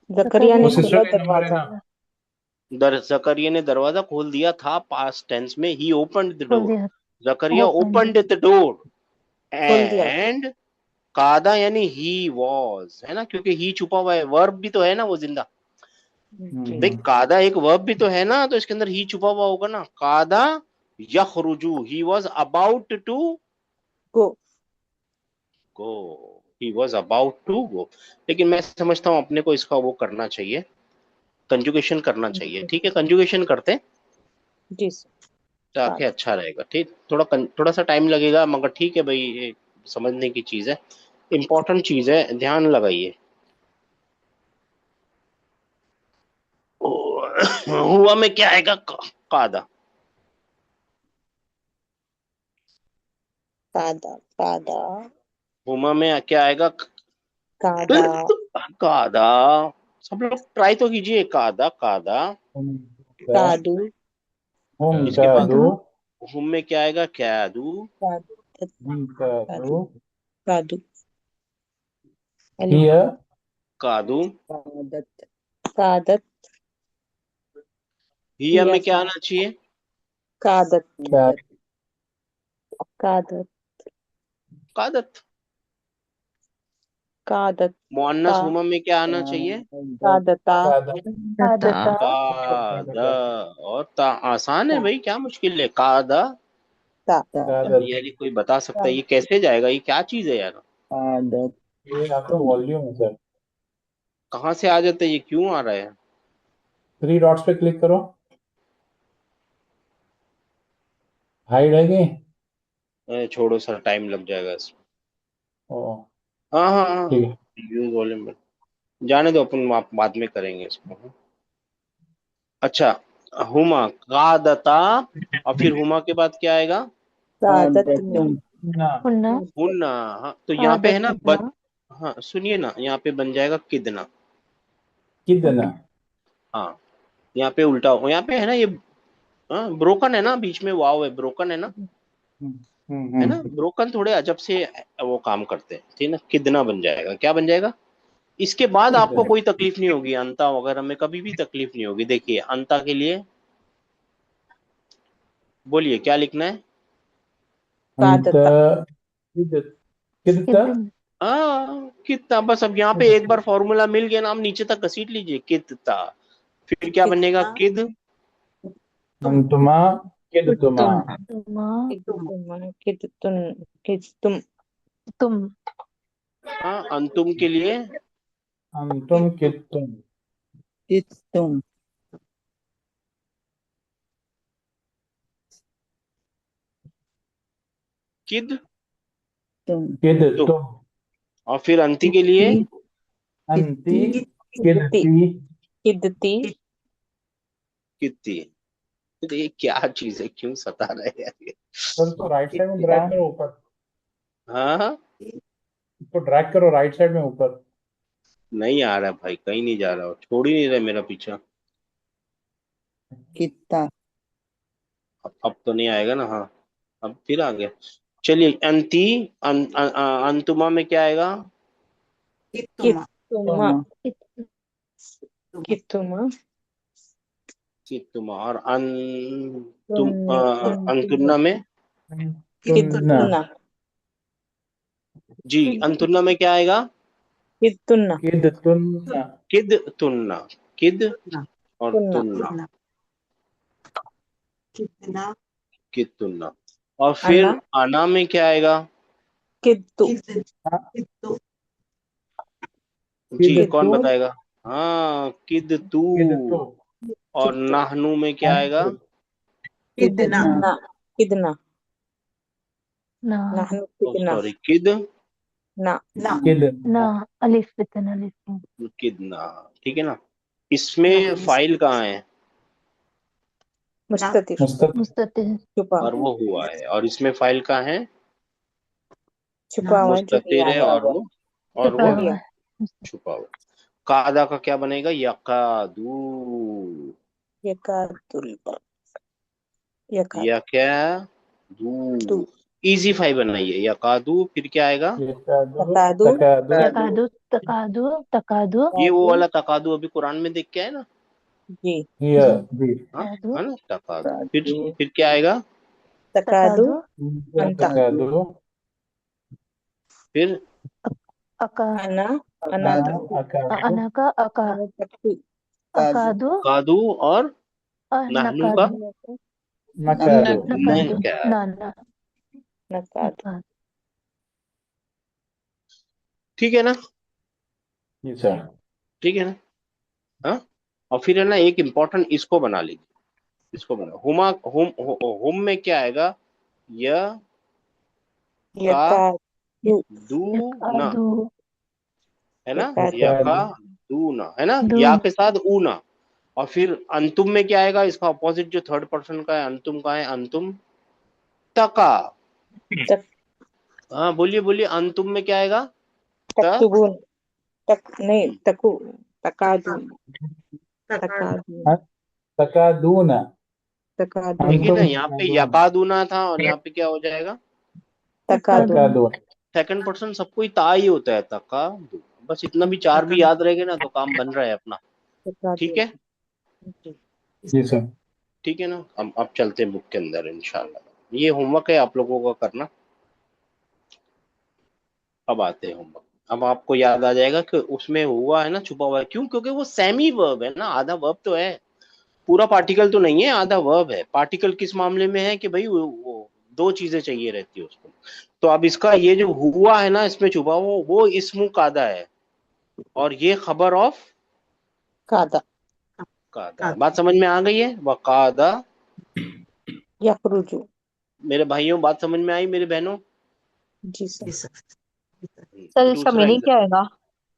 जकरिया ने वो जकरिया सिस्टर खोला का नंबर है दरवाजा। ना। जकरिया ने दरवाजा खोल दिया था, पास्ट टेंस में। ही ओपनड द खोल डोर, दिया, जकरिया ओपन ओपनड द डोर। खोल दिया। एंड कादा यानी ही वॉज, है ना, क्योंकि ही छुपा हुआ है, वर्ब भी तो है ना वो जिंदा। जी देख, कादा एक वर्ब भी तो है ना, तो इसके अंदर ही छुपा हुआ होगा ना। कादा यखरुजु, he was about to go. Go, he was about to go. लेकिन मैं समझता हूँ अपने को इसका वो करना चाहिए, कंजुगेशन करना चाहिए। ठीक है, कंजुगेशन करते हैं जी सर। ताकि अच्छा रहेगा। ठीक, थोड़ा सा टाइम लगेगा, मगर ठीक है भाई, ये समझने की चीज है, इंपॉर्टेंट चीज है, ध्यान लगाइए। हुआ में क्या आएगा? कादा। कादा कादा हुमा में क्या आएगा? कादा कादा। सब लोग ट्राई तो कीजिए। कादा कादा। कादू हम इसके बाद कादू हुम में क्या आएगा? कैदू। कादत हम कादू कादू कादू अलिफ हिया कादू। कादत कादत हिया हिया में क्या आना चाहिए? कादत क्या कादत कादत। कादत मुअन्नस ता हुमा में क्या आना चाहिए? कादता कादा कादता, कादा। और ता आसान है भाई, क्या मुश्किल है? कादा। ता कादत। यार ये कोई बता सकता है ये कैसे जाएगा? ये क्या चीज है यार? कादत ये आपका वॉल्यूम है सर। कहाँ से आ जाता है ये? क्यों आ रहा है? थ्री डॉट्स पे क्लिक करो, हाइड है कि छोड़ो सर, टाइम लग जाएगा इसमें। ओ हाँ हाँ हाँ, ठीक है। यूज वॉल्यूम में जाने दो, अपन बाद में करेंगे इसको। अच्छा, हुमा कादता, और फिर हुमा के बाद क्या आएगा? कादत में ना हुन्ना, हुन्ना। हाँ, तो यहाँ पे है ना कादतना, हाँ सुनिए ना, यहाँ पे बन जाएगा किदना। किदना। हाँ, यहाँ पे उल्टा हो, यहाँ पे है ना ये, हाँ ब्रोकन है ना, बीच में वाव है, ब्रोकन है ना, है ना, हम्म। ब्रोकन थोड़े अजब से वो काम करते हैं। ठीक है ना, किदना बन जाएगा। क्या बन जाएगा? इसके बाद आपको किदना कोई तकलीफ नहीं होगी, अंता वगैरह में कभी भी तकलीफ नहीं होगी। देखिए, अंता के लिए बोलिए क्या लिखना है? अंत कादता किद किदता किदन, हाँ, कितना। बस अब यहाँ पे एक बार फॉर्मूला मिल गया ना, आप नीचे तक घसीट लीजिए, कितना। फिर क्या बनेगा? कितना किद। अंतुमा किदतुमा तुम तुमा, कितुम कितुम तुम, हाँ, अंतुम के लिए अंतुम किदतुम कितुम किद तुम तुम। किदतुम और फिर अंति के लिए अंति कितती किदती किदती कित्ती। तो ये क्या चीज है, क्यों सता रहे हैं यार ये? सर इसको राइट साइड में ड्रैग करो ऊपर, हाँ, इसको ड्रैग करो राइट साइड में ऊपर। नहीं आ रहा भाई, कहीं नहीं जा रहा, छोड़ ही नहीं रहा मेरा पीछा। कितना अब तो नहीं आएगा ना, हाँ अब फिर आ गया। चलिए, अंती अंतुमा में क्या आएगा? कितुमा कितुमा इत- कितुमा कितुमा। और तुन्ना अंतुन्ना में? तुन्ना कितुन्ना जी, अंतुन्ना में क्या आएगा? कितुन्ना किद तुन्ना किद तुन्ना। किद और तुन्ना तुन्ना, कितना किद तुन्ना। और फिर अन्ना आना में क्या आएगा? कित्तु कितु जी, किद कौन तू बताएगा? हाँ, किद तू। किद तू और नाहनु में क्या आएगा? कितना कितना कितना ना नहनु कितना सॉरी, किद ना ना किद ना अलिफ वितन अलिफ किदना, ठीक है ना। इसमें फाइल कहाँ है? मुस्ततिर मुस्तक मुस्ततिर छुपा और वो हुआ है। और इसमें फाइल कहाँ है? छुपा हुआ है जो मुस्ततिर है, और वो छुपा हुआ दिया है। छुपा हुआ। कादा का क्या बनेगा? यकादू। यकातुल या क्या? यकातु दू। इजी फाइव बनाइए, यकादू, फिर क्या आएगा? यकादु तकादु तकादु तकादु तकादु तकादु ये वो तकादु वाला तकादू अभी कुरान में देख के आए ना? जी हिया जी जी हाँ, तकादु है ना, तकादू। तकादु फिर क्या आएगा? तकादु तकादु अंता तकादु फिर अका अना अना अनातकु अकादु अनका अका अनातकु अकादु कादू और नाहनू का नकादु नकादु नकादु नका। ना ना नकादु नकादु ठीक है ना? जी सर ठीक है ना? हाँ। और फिर है ना, एक इम्पोर्टेंट इसको बना लीजिए, इसको बना, हुमा हुम हुम में क्या आएगा? य का यकादु दू ना, यकादु है ना, या का यकादु दू ना, है ना, या दून के साथ ऊ ना। और फिर अंतुम में क्या आएगा? इसका अपोजिट जो थर्ड पर्सन का है, अंतुम का है, अंतुम तका। तक हाँ, बोलिए बोलिए, अंतुम में क्या आएगा? त तक्तुबुन तक नहीं तकु तकादु तकादु तकादूना तकादु देखिए ना, अंतुम यहाँ पे तकादून यकादूना था और यहाँ पे क्या हो जाएगा? तकादु तकादु तकादून सेकंड पर्सन सबको ही ता ही होता है, तका। बस इतना भी, चार भी याद रहेगा ना तो काम बन रहा है अपना। तकादु ठीक है, जी जी सर ठीक है ना। अब चलते हैं बुक के अंदर इंशाल्लाह। ये होमवर्क है आप लोगों का करना। अब आते हैं होमवर्क। अब आपको याद आ जाएगा कि उसमें हुआ है ना छुपा हुआ है, क्यों? क्योंकि वो सेमी वर्ब है ना, आधा वर्ब तो है, पूरा पार्टिकल तो नहीं है, आधा वर्ब है। पार्टिकल किस मामले में है कि भाई वो दो चीजें चाहिए रहती है उसको। तो अब इसका ये जो हुआ है ना इसमें छुपा हुआ, वो इस्मु कादा है, और ये खबर ऑफ कादा कादा है। बात समझ में आ गई है? वकादा। यखरुजु मेरे भाइयों, बात समझ में आई? मेरे बहनों, जी सर सर इसका दूसरा मीनिंग क्या एग्जाम, आएगा?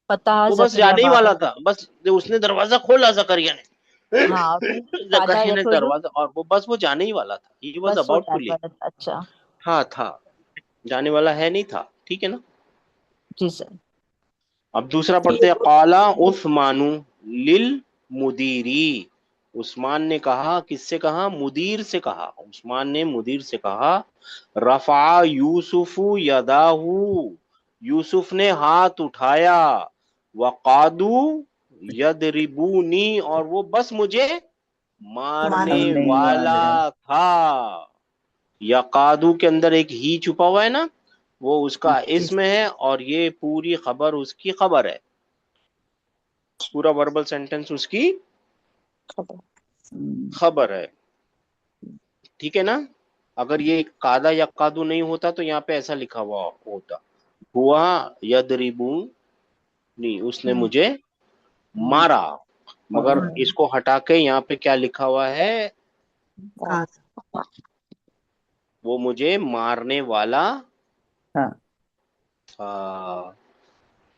फतह वो बस जकरिया जाने ही बाबा। वाला था, बस उसने दरवाजा खोला जकरिया ने। हाँ फिर कादा जकरिया ने यखरुजु दरवाजा, और वो बस वो जाने ही वाला था, ही वॉज बस वो अबाउट टू जाने लीव। वाला था। अच्छा हाँ था, जाने वाला है नहीं था, ठीक है ना। जी सर। अब दूसरा पढ़ते हैं। काला उस्मानु लिल मुदीरी। उस्मान ने कहा, किससे कहा? मुदीर से कहा। उस्मान ने मुदीर से कहा, रफा यूसुफु यदाहू, यूसुफ ने हाथ उठाया, वकादू यदरिबूनी, और वो बस मुझे मारने मारने वाला वाले था। यकादू के अंदर एक ही छुपा हुआ है ना, वो उसका जी इसम है, और ये पूरी खबर उसकी खबर है, पूरा वर्बल सेंटेंस उसकी खबर खबर है, ठीक है ना। अगर ये कादा या कादू नहीं होता तो यहाँ पे ऐसा लिखा हुआ होता, हुआ यदरिबूनी, उसने मुझे मारा। मगर इसको हटा के यहाँ पे क्या लिखा हुआ है? वो मुझे मारने वाला हाँ था,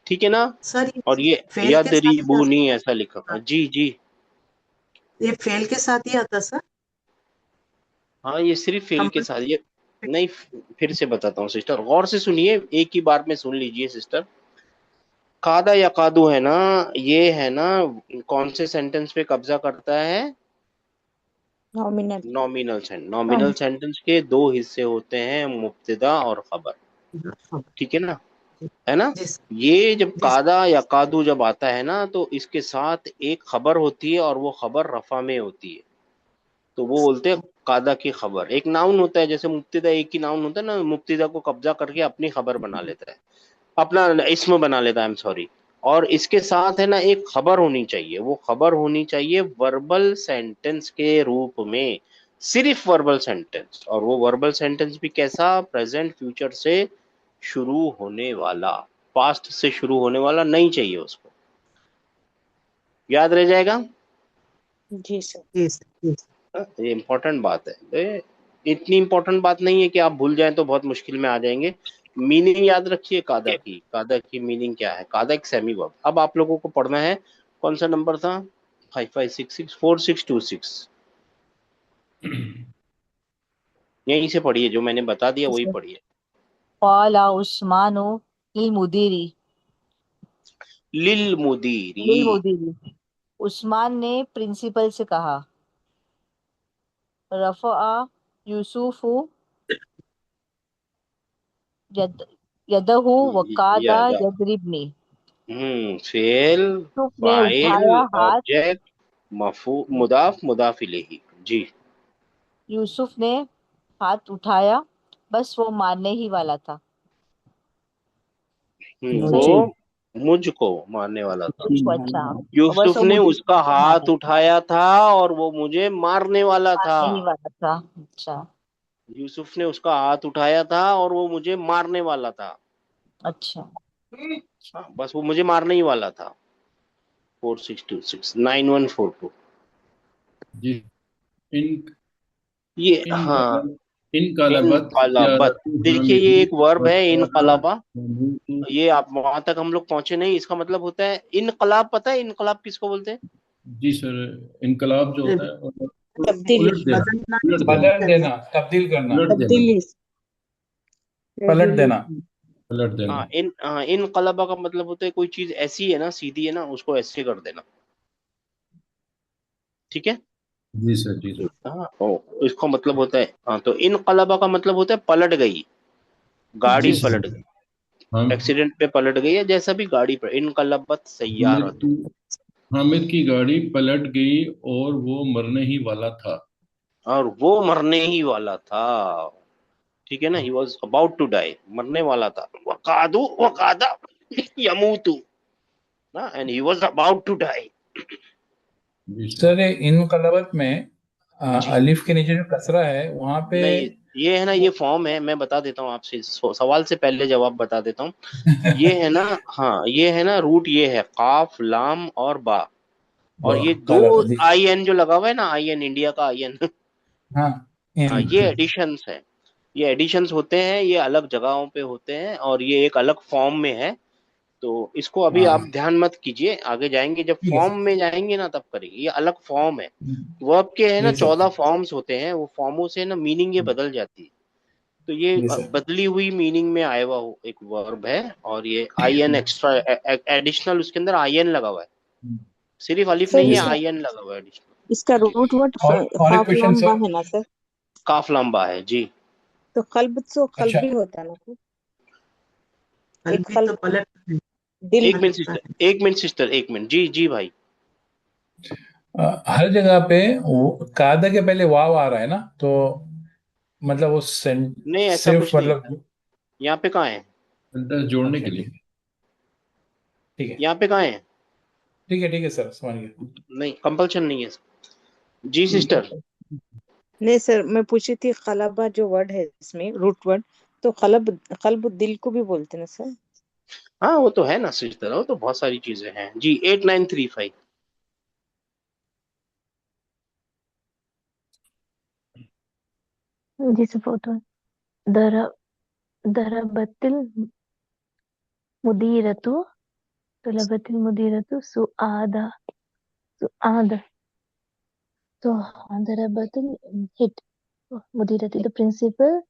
ठीक है ना। सर और ये फेल के साथ ही यदरिबूनी आता ऐसा लिखा हुआ, जी जी। ये फेल के साथ ही आता सर। हाँ, ये सिर्फ फेल के हम साथ ये नहीं। फिर से बताता हूँ सिस्टर, गौर से सुनिए, एक ही बार में सुन लीजिए सिस्टर। कादा या कादू है ना, ये है ना, कौन से सेंटेंस पे कब्जा करता है? नॉमिनल। नॉमिनल सेंटेंस के दो हिस्से होते हैं, मुब्तदा और खबर। ठीक है ना? है ना? जी सर, ये जब जी सर, कादा या कादू जब आता है ना, तो इसके साथ एक खबर होती है और वो खबर रफा में होती है, तो वो बोलते हैं कादा की खबर। एक नाउन होता है, जैसे मुब्तदा एक ही नाउन होता है ना, मुब्तदा को कब्जा करके अपनी खबर बना लेता है, अपना इसम बना लेता है, आई एम सॉरी। और इसके साथ है ना एक खबर होनी चाहिए, वो खबर होनी चाहिए वर्बल सेंटेंस के रूप में, सिर्फ वर्बल सेंटेंस। और वो वर्बल सेंटेंस भी कैसा? प्रेजेंट फ्यूचर से शुरू होने वाला, पास्ट से शुरू होने वाला नहीं चाहिए उसको। याद रह जाएगा? जी सर। जी सर, जी सर। ये इंपॉर्टेंट बात है। इतनी इंपॉर्टेंट बात नहीं है कि आप भूल जाएं तो बहुत मुश्किल में आ जाएंगे। मीनिंग याद रखिए कादा की। कादा की मीनिंग क्या है? कादा एक सेमी वर्ब। अब आप लोगों को पढ़ना है, कौन सा नंबर था? 5566 4626। यहीं से पढ़िए, जो मैंने बता दिया वही पढ़िए। क़ाला उस्मानु लिल मुदीरी। लिल मुदीरी। लिल मुदीरी, उस्मान ने प्रिंसिपल से कहा। रफ़अ यूसुफु यद यदहु वकादा यादा। यदरिबनी। फेल, यूसुफ ने फाइल, उठाया हाथ। ऑब्जेक्ट, मफू, मुदाफ, मुदाफ इलेही। जी। यूसुफ ने हाथ उठाया, बस वो मारने ही वाला था। वो सही है। मुझको मारने वाला था। मुझको, अच्छा। बस यूसुफ वो ने मुझे उसका मारने हाथ उठाया था और वो मुझे मारने वाला था। मारने ही वाला था। अच्छा। यूसुफ ने उसका हाथ उठाया था और वो मुझे मारने वाला था। अच्छा। हाँ, बस वो मुझे मारने ही वाला था। 4626 9142। जी। इन ये इन हाँ। इनकलाबत इनकलाबत, तिजारतु देखिए ये हामिदी एक वर्ब है, वकादा इनकलाबा। यमूतु। ये आप वहां तक हम लोग पहुंचे नहीं, इसका मतलब होता है इनकलाब। पता है इनकलाब किसको बोलते हैं? जी सर, इनकलाब जो होता है मतलब तब्दीली। उलट देना, बदलना, उलट देना, बदल देना, तब्दील करना, उलट देना, तब्दीली। पलट देना। उलट देना। इनकलाबा का मतलब होता है कोई चीज ऐसी है ना, सीधी है ना, उसको ऐसे कर देना। ठीक है? जी सर, जी सर। हाँ, इसका मतलब होता है, हाँ, तो इनकलाबा का मतलब होता है पलट गई, गाड़ी जी पलट सर। गई, हम एक्सीडेंट पे पलट गई, या जैसा भी गाड़ी पर। इनकलाबत हामिद सय्यारत। की हामिद की गाड़ी पलट गई और वो मरने ही वाला था। और वो मरने ही वाला था। ठीक है ना? He was about to die, मरने वाला था। वकादू वकादा यमूतु ना, and he was about to die. जी सर। सर ये इन कलवत में जी। अलिफ के नीचे जो कसरा है वहां पे नहीं, ये है ना, ये फॉर्म है, मैं बता देता हूँ आपसे, सवाल से पहले जवाब बता देता हूँ। ये है ना, हाँ, ये है ना, रूट ये है काफ लाम और बा। और ये दो काला बदी। आई एन जो लगा हुआ है ना, आई एन, इंडिया का आई एन। हाँ, हाँ, इन। ये एडिशंस है। ये एडिशंस होते हैं, ये अलग जगहों पे होते हैं, और ये एक अलग फॉर्म में है। तो इसको अभी हाँ, आप ध्यान मत कीजिए, आगे जाएंगे जब ठीक है फॉर्म सर। में जाएंगे ना तब करेंगे। ये अलग फॉर्म है। वर्ब के है ना जी सर। 14 फॉर्म्स होते हैं, वो फॉर्मों से ना मीनिंग ये बदल जाती है। तो ये जी सर। बदली हुई मीनिंग में आया हुआ एक वर्ब है। और ये आई एन एक्स्ट्रा एडिशनल, उसके अंदर आई एन लगा हुआ है, सिर्फ अलिफ सर नहीं जी है, सर। आई एन लगा हुआ है एडिशनल। इसका रूट वर्ड और एक काफ क्वेश्चन लंबा सर। है ना सर? काफ लंबा है जी। तो कल्ब तो कल्ब अच्छा, भी होता है ना सर? कल एक भी तो कल्ब, पलट दिल। एक मिनट पलटता सिस्टर, है। एक मिनट सिस्टर, एक मिनट जी, जी भाई। हर जगह पे कादा के पहले वाव आ रहा है ना, तो मतलब वो नहीं, ऐसा सिर्फ कुछ नहीं, मतलब। यहाँ पे कहाँ है? सेंटेंस जोड़ने अच्छा, के लिए। ठीक है, यहाँ पे कहाँ है? ठीक है सर, समझ गया। नहीं, कंपल्शन नहीं है। जी ठीक है। सिस्टर। नहीं सर, मैं पूछी थी खलबा जो वर्ड है इसमें रूट वर्ड, तो कलब कल्ब दिल को भी बोलते हैं ना सर? हाँ, वो तो है ना सिस्टर, वो तो बहुत सारी चीजें हैं जी। 8935। जी सर, फोटो दर दरबतिल मुदीरतु तलबतिल मुदीरतु सुआदा सुआद तो दरबतिल हिट मुदीरती द प्रिंसिपल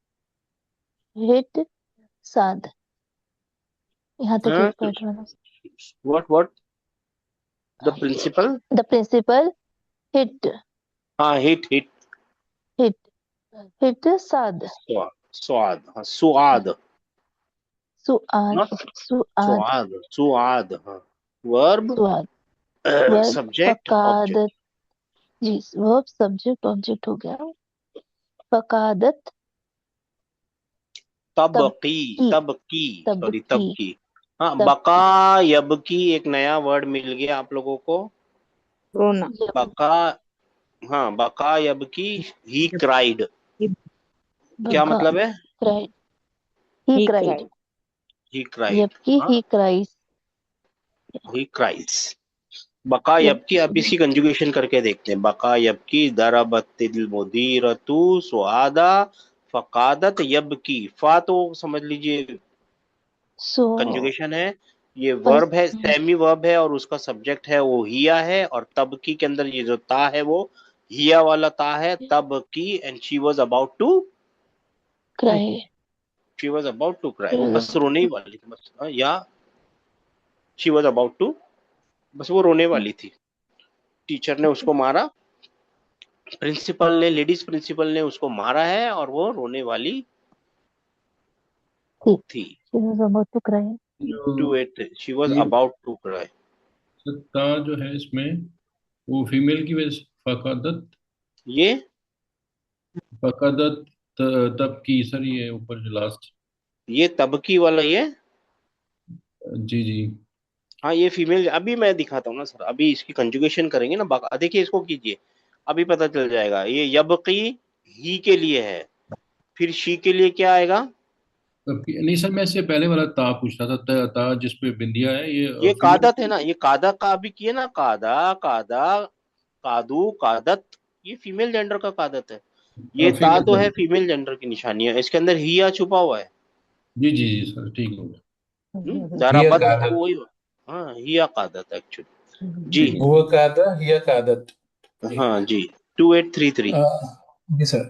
हिट साद। यहाँ तक हाँ एक पार्ट वाला। What the principal, the principal hit हाँ हिट हिट हिट साद। स्वाद, हाँ सुआद, सुआद नॉट सुआद सुआद, हाँ वर्ब सुआद वर्ब सब्जेक्ट ऑब्जेक्ट। फकादत। जी वर्ब सब्जेक्ट ऑब्जेक्ट हो गया। फकादत तबकी की तबकी सॉरी तबकी तबकी, हाँ तब बका यबकी एक नया वर्ड मिल गया आप लोगों को। रोना। जब बका, हाँ बका यबकी, ही क्राइड, क्या बका मतलब है? Cried he he cried. Cried. He cried, जबकि हाँ ही क्राइस। ही क्राइड्स। बका जब यबकी, अब इसकी कंजुगेशन करके देखते हैं। बका यबकी दरबतिल मुदीरतु सुआदा फकादत यबकी। फा तो समझ लीजिए सो कंजुगेशन है, ये वर्ब है, फर्स्ट सेमी वर्ब है और उसका सब्जेक्ट है वो हिया है, और तबकी के अंदर ये जो ता है वो हिया वाला ता है, तबकी, and she was about to cry cry, वो बस रोने ही वाली थी बस, हाँ, या शी वाज अबाउट टू, बस वो रोने वाली थी। टीचर ने उसको मारा, प्रिंसिपल ने, लेडीज प्रिंसिपल ने उसको मारा है और वो रोने वाली थी। she was about to cry। To it she was ये अबाउट टू क्राई। ता जो है इसमें वो फीमेल की वजह से फकादत, ये फकादत तब की सर, ये ऊपर जो लास्ट। तबकी वाला ये, जी जी। हाँ ये फीमेल, अभी मैं दिखाता हूँ ना सर, अभी इसकी कंजुगेशन करेंगे ना, देखिए इसको कीजिए, अभी पता चल जाएगा। ये यबकी ही के लिए है, फिर शी के लिए क्या आएगा? तब की नहीं सर, मैं इससे पहले वाला ता पूछ रहा था, ता जिसपे बिंदिया है ये ये फीमेल। कादत है ना, ये कादा का भी किए ना, कादा कादा कादू कादत, ये फीमेल जेंडर का कादत है। ये ता फीमेल तो है जेंडर। फीमेल जेंडर की निशानी है, इसके अंदर हिया छुपा हुआ है। जी जी जी सर, ठीक हो गया। हिय दराबत तो कादत, वही, हाँ हिया कादत एक्चुअली। जी ठीक है। हुआ कादा हिय कादत। हाँ जी, 2833। जी सर।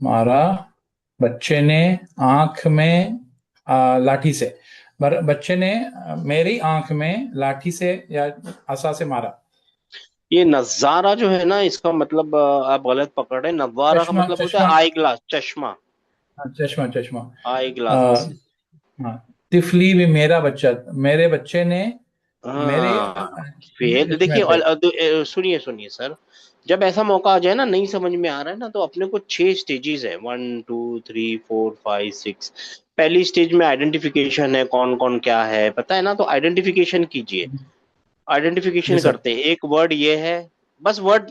मारा बच्चे ने आंख में लाठी से। बच्चे ने मेरी आंख में लाठी से या आसा से मारा। ये नजारा जो है ना, इसका मतलब आप गलत पकड़ रहे हैं। नवारा का चश्मा मतलब होता चश्मा, है आई ग्लास, चश्मा, चश्मा चश्मा। आई आ, ग्लासेस। हाँ, तिफली भी मेरा बच्चा, मेरे बच्चे ने मेरे हाँ फेल, चश्मे देखिए पे। सुनिए सुनिए सर, जब ऐसा मौका आ जाए ना, नहीं समझ में आ रहा है ना, तो अपने को 6 स्टेजेस है, 1 2 3 4 5 6। पहली स्टेज में आइडेंटिफिकेशन है, कौन कौन क्या है पता है ना, तो आइडेंटिफिकेशन कीजिए। जी आइडेंटिफिकेशन सर। करते हैं, एक वर्ड ये है, बस वर्ड,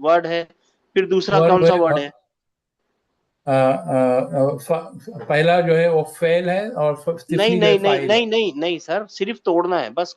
वर्ड है, फिर दूसरा कौन वर्ब सा है वर्ड और है। पहला जो है वो फेल है और नहीं तिफली जो है नहीं नहीं फाइल है। नहीं नहीं नहीं सर, सिर्फ तोड़ना है बस,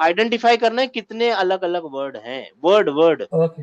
आइडेंटिफाई करना है कितने अलग अलग वर्ड हैं, वर्ड वर्ड ओके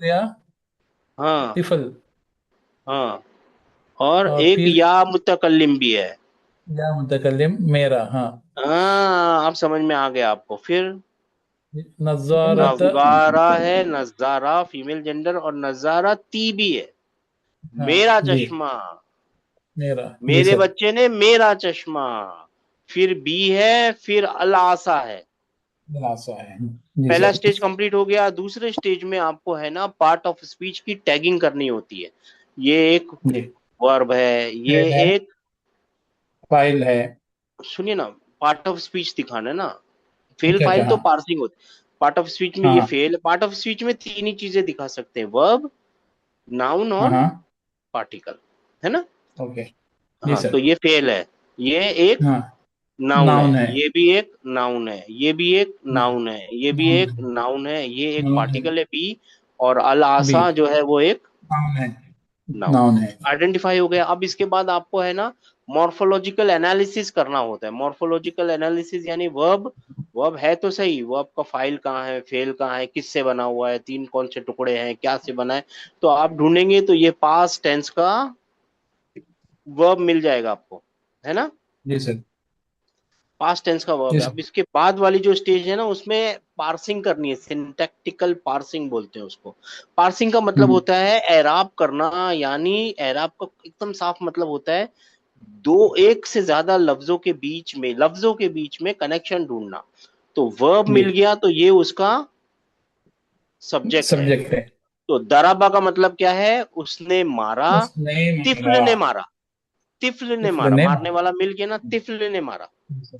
गया, हाँ तिफल। हाँ, और और एक फिर या मुतकल्लिम भी है। या मुतकल्लिम मेरा, हाँ। हाँ अब समझ में आ गया आपको। फिर नज़ारत। नजारा है, नजारा फीमेल जेंडर, और नजारा ती भी है। हाँ मेरा जी, चश्मा, मेरा जी मेरे सर। बच्चे ने मेरा चश्मा, फिर बी है, फिर अल आसा है। लासा है जी पहला सर। स्टेज कंप्लीट हो गया। दूसरे स्टेज में आपको है ना पार्ट ऑफ स्पीच की टैगिंग करनी होती है। ये एक जी, वर्ब है, ये फेल है, एक, फाइल है। सुनिए ना, पार्ट ऑफ स्पीच दिखाना है ना। फेल अच्छा अच्छा, फाइल तो हाँ पार्सिंग होती, पार्ट ऑफ स्पीच में ये हाँ फेल। पार्ट ऑफ स्पीच में तीन ही चीजें दिखा सकते हैं, वर्ब, नाउन हाँ और हाँ। पार्टिकल, है ना। ओके जी हाँ तो सर। ये फेल है, ये एक हाँ, नाउन है, नाउन है। ये भी एक नाउन है, ये भी एक नाउन है, ये भी नाउन एक है। नाउन है, ये एक नाउन है। पार्टिकल है बी, और अल बी, आसा जो है वो एक नाउन है। नाउन। नाउन है। आइडेंटिफाई हो गया। अब इसके बाद आपको है ना मॉर्फोलॉजिकल एनालिसिस करना होता है। मॉर्फोलॉजिकल एनालिसिस यानी वर्ब, वर्ब है तो सही, वर्ब का फाइल कहाँ है, फेल कहाँ है, किससे बना हुआ है, तीन कौन से टुकड़े हैं, क्या से बना है, तो आप ढूंढेंगे तो ये पास्ट टेंस का वर्ब मिल जाएगा आपको, है ना। जी सर। पास्ट टेंस का वर्ब जी है। सर। अब इसके बाद वाली जो स्टेज है ना, उसमें पार्सिंग करनी है, सिंटैक्टिकल पार्सिंग बोलते हैं उसको। पार्सिंग का मतलब हम्म। होता है एराब करना, यानी एराब का एकदम साफ मतलब होता है दो एक से ज्यादा लफ्जों के बीच में कनेक्शन ढूंढना। तो वर्ब जी। मिल गया तो ये उसका सब्जेक्ट है। सब्जेक्ट है। तो दराबा का मतलब क्या है, उसने मारा, उसने तिफल मारा। ने मारा, तिफल ने तिफल मारा, ने मारने मारा। वाला मिल गया ना, तिफल ने मारा। जी सर।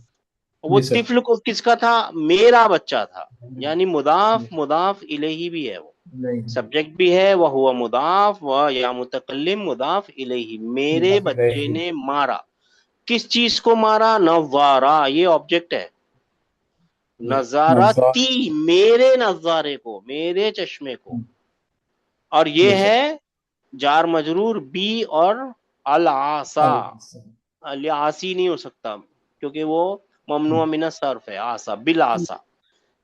वो जी सर। तिफल को किसका था, मेरा बच्चा था, यानी मुदाफ मुदाफ इलेही भी है वो, नहीं। सब्जेक्ट भी है, वह हुआ मुदाफ, वह या मुतकल्लिम मुदाफ इलेही, मेरे बच्चे नहीं। ने मारा। किस चीज को मारा, नवारा, ये ऑब्जेक्ट है। जी। नजारा नज़ार। ती, मेरे नजारे को, मेरे चश्मे को। और ये जी सर। है जार मजरूर बी और अल आसा। अल्लाह। अल आसी नहीं हो सकता क्योंकि वो ममनुआ मिना सर्फ है, आसा बिल आसा।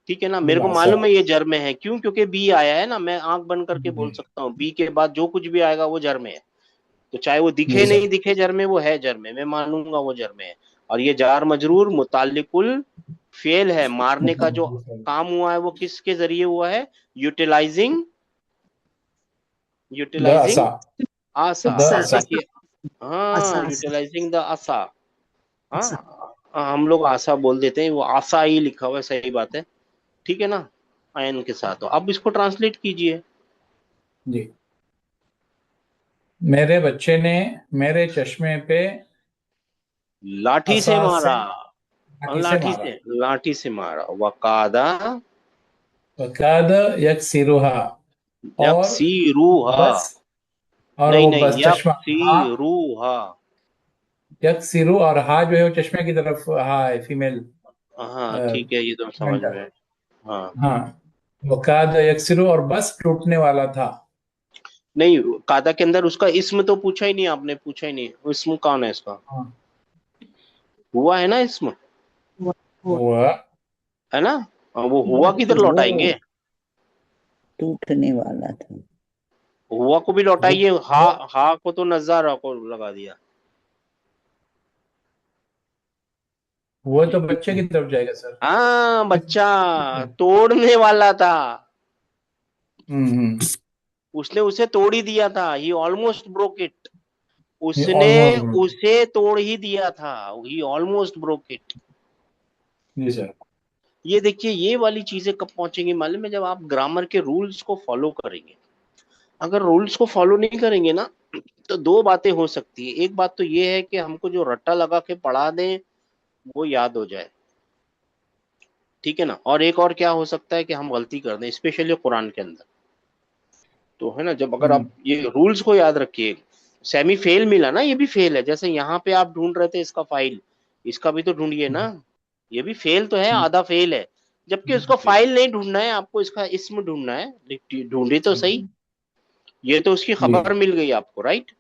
ठीक है ना, मेरे को बिलासा। मालूम है ये जर में है, क्यों, क्योंकि बी आया है ना, मैं आंख बंद करके जी। बोल सकता हूँ बी के बाद जो कुछ भी आएगा वो जर में है। तो चाहे वो जी दिखे सर। नहीं दिखे जर में, वो है जर में, मैं मानूंगा वो जर में है। और ये जार मजरूर मुताल्लिकुल फेल है, मारने का जो काम हुआ है वो किसके जरिए हुआ है, यूटिलाइजिंग, द यूटिलाइजिंग असा। आसा। द असा अब असा। देखिए, हाँ, असा असा यूटिलाइजिंग द आसा। असा हाँ, हम लोग आशा बोल देते हैं, वो आशा ही लिखा हुआ है, सही बात है। ठीक है ना, आयन के साथ। तो अब इसको ट्रांसलेट कीजिए। जी। मेरे बच्चे ने मेरे चश्मे पे लाठी से असा से, मारा, लाठी से लाठी मारा। से, लाठी से मारा। वकादा वकाद यकसिरुहा। और यकसीरूहा, बस, और नहीं वो नहीं, बस चश्मा हा। यकसीरूहा। यकसिरु, और हा जो है वो चश्मे की तरफ, हा है फीमेल। हाँ ठीक है, ये तो समझ में है। हाँ, हाँ। वकाद यकसिरु, और बस टूटने वाला था। नहीं, कादा के अंदर उसका इसम तो पूछा ही नहीं, आपने पूछा ही नहीं, इसम कौन है इसका, हाँ। हुआ है ना इसम, हुआ हुआ हुआ। है ना। वो हुआ किधर वो लौटाएंगे, टूटने वाला था। हुआ को भी लौटाइए, हा, हुआ। हा को तो नजारा को लगा दिया। हुआ तो बच्चे की तरफ जाएगा सर। हाँ, बच्चा तोड़ने वाला था, हम्म। उसने उसे तोड़ ही दिया था, ही ऑलमोस्ट ब्रोक इट, ये उसने ऑलमोस्ट। उसे तोड़ ही दिया था, ही ऑलमोस्ट ब्रोक इट। जी सर। ये देखिए, ये वाली चीजें कब पहुंचेंगी मालूम है, जब आप ग्रामर के रूल्स को फॉलो करेंगे। अगर रूल्स को फॉलो नहीं करेंगे ना, तो दो बातें हो सकती है। एक बात तो ये है कि हमको जो रट्टा लगा के पढ़ा दें वो याद हो जाए, ठीक है ना। और एक और क्या हो सकता है कि हम गलती कर दें, स्पेशली कुरान के अंदर। तो है ना, जब अगर आप ये रूल्स को याद रखिए, सेमी फेल मिला ना, ये भी फेल है, जैसे यहाँ पे आप ढूंढ रहे थे इसका फाइल, इसका भी तो ढूंढिए ना, ये भी फेल तो है, आधा फेल है। जबकि उसका फाइल नहीं ढूंढना है आपको, इसका इसम ढूंढना है, ढूंढी तो सही। ये तो उसकी जी खबर मिल गई आपको, राइट।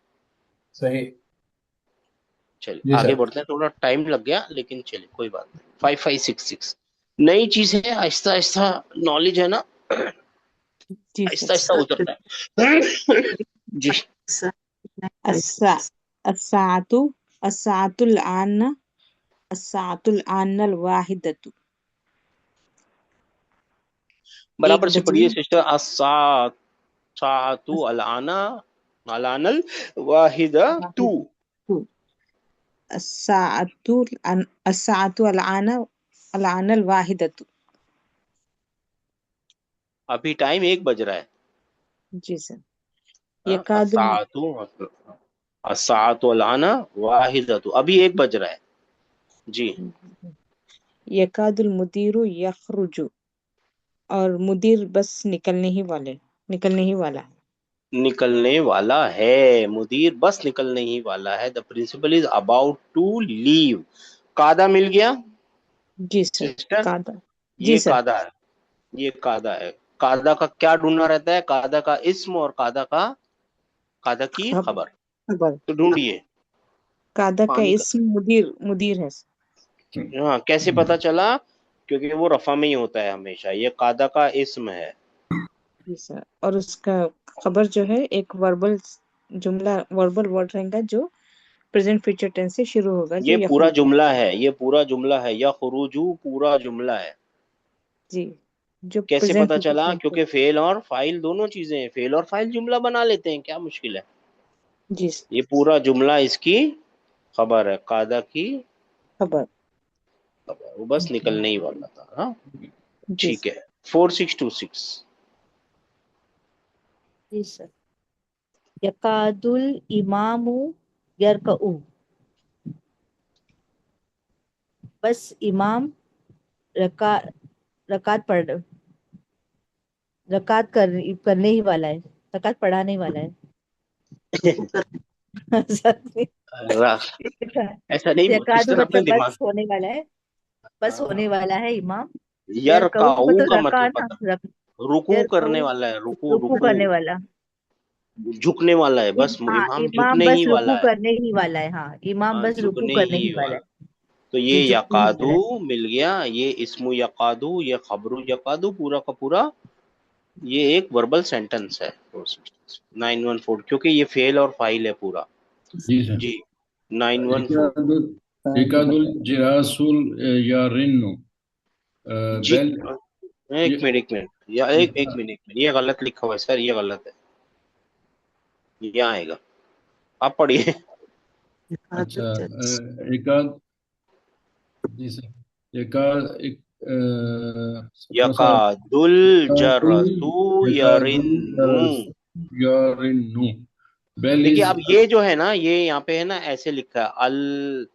सही। चलिए जी आगे सर। बढ़ते हैं, थोड़ा टाइम लग गया लेकिन चलिए कोई बात नहीं। 5566 नई चीज है, आहिस्ता आहिस्ता नॉलेज है ना, जी आहिस्ता सर। आहिस्ता उतरता है। जी, असा अस्सा अस्सातु अस्सातुल आन अस्सातुल आनल वाहिदतु। एक बराबर से बजे। पढ़िए सिस्टर। सातु अलाना, अलानल वाहिदा तू। वाहिदतु। अस्सातु अल आना अल आनल वाहिदतु। अभी टाइम 1 बज रहा है। जी सर। यकादुल असातु, असातु अलाना वाहिदा तू, अभी 1 बज रहा है। जी, यकादुल मुदीरु यखरुजु। और मुदीर बस निकलने ही वाला है। निकलने वाला है, मुदीर बस निकलने ही वाला है। The principal is about to leave. कादा मिल गया जी सर। सिस्टर, कादा। जी ये सर। कादा है, ये कादा है। कादा का क्या ढूंढना रहता है, कादा का इस्म और कादा का, कादा की खबर। खबर। खबर। तो ढूंढिए। कादा का पानी का, इसम मुदीर मुदीर है। हाँ कैसे पता चला? क्योंकि वो रफा में ही होता है हमेशा, ये कादा का इस्म है। जी सर। और उसका खबर जो है एक वर्बल जुमला, वर्बल वर्ड रहेगा जो प्रेजेंट फ्यूचर टेंस से शुरू होगा, जो ये पूरा यखरुजु। जुमला है, ये पूरा जुमला है, या खुरूजू पूरा जुमला है। जी, जो कैसे प्रेजेंट पता फ्यूचर चला? टेंस है। क्योंकि फेल और फाइल दोनों चीजें हैं, फेल और फाइल जुमला बना लेते हैं, क्या मुश्किल है? जी ये पूरा जुमला इसकी खबर है, कादा की खबर। खबर, वो बस निकलने ही वाला था। हाँ जी ठीक है। 4626। जी सर। यकादुल इमामु यरकऊ, बस इमाम रका रकात पढ़ रकात करने ही वाला है, रकात पढ़ाने ही वाला है। सर ने लिखा है, ऐसा नहीं इस यकादु तरह अपने मतलब दिमाग। बस होने वाला है, बस होने हाँ, वाला है इमाम। यार यरकऊ काऊ मतलब का रका मतलब ना, पता, रुकू करने यरकऊ वाला है, रुकू रुकू रुकू, करने वाला। झुकने वाला है, बस हाँ, इमाम इमाम झुकने ही बस वाला रुकू है। करने ही वाला है। हाँ, इमाम हाँ बस रुकू झुकने करने ही ही वाला वाला। है। तो ये जी, झुकने ही वाला है। यकादू मिल गया, ये इस्मु यकादू, ये खबरू यकादू, पूरा का पूरा ये एक वर्बल सेंटेंस है। 914, क्योंकि ये फेल और फाइल है पूरा। जी सर। जी 914। एकादुल एकादुल जिरासुल यारिन्नु जी बेल। एक ये मिनट एक मिनट, या एक मिनट एक मिनट, ये गलत लिखा हुआ है सर, ये गलत है, यहाँ आएगा, आप पढ़िए। अच्छा एकाद। जी सर। एक थोड़ा सा यकादुल एकादुल जरसु एकादुल यरिन्नु। जरसु यारिन्नु बेल देखिए इज। अब ये जो है ना, ये यहाँ पे है ना, ऐसे लिखा है अल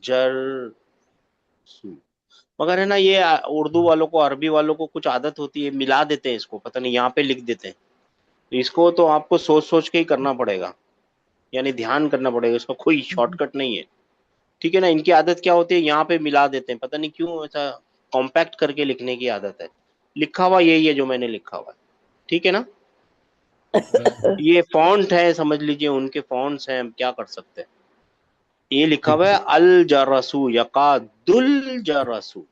जरसु, मगर है ना ये उर्दू वालों को, अरबी वालों को कुछ आदत होती है, मिला देते हैं इसको, पता नहीं यहाँ पे लिख देते हैं। तो इसको तो आपको सोच सोच के ही करना पड़ेगा, यानी ध्यान करना पड़ेगा, इसका कोई शॉर्टकट नहीं है। ठीक है ना? इनकी आदत क्या होती है, यहाँ पे मिला देते हैं, पता नहीं क्यों ऐसा कॉम्पैक्ट करके लिखने की आदत है। लिखा हुआ यही है जो मैंने लिखा हुआ है, ठीक है ना? ये फॉन्ट है, समझ लीजिए उनके फॉन्ट्स हैं, हम क्या कर सकते हैं। ये लिखा हुआ है अल जरसू, यकादुल जरसू।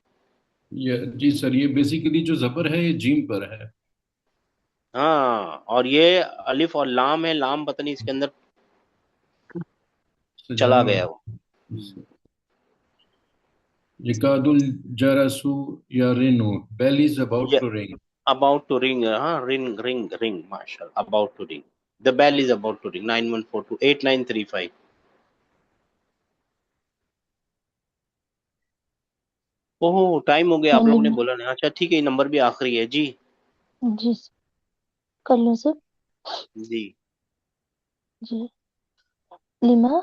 ये जी सर, ये बेसिकली जो जबर है ये जीम पर है। हाँ, और ये अलिफ और लाम है, लाम पता नहीं इसके अंदर चला सजाना गया वो। होगा। एकादुल जरसु यारिन्नु bell is about to ring. About to ring, हाँ रिंग रिंग रिंग, माशाल्लाह, about to ring, the bell is about to ring. 91428935। ओहो टाइम हो गया, आप लोग ने लिमा। बोला नहीं। अच्छा ठीक है, ये नंबर भी आखिरी है जी। जी सर, कर लो सर। जी। जी। लिमा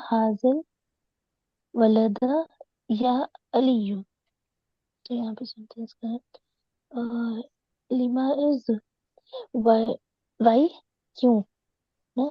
हाजिल वलदा या अलियू। तो यहाँ पे सेंटेंस का है लिमा इज वाई, वाई क्यों ना,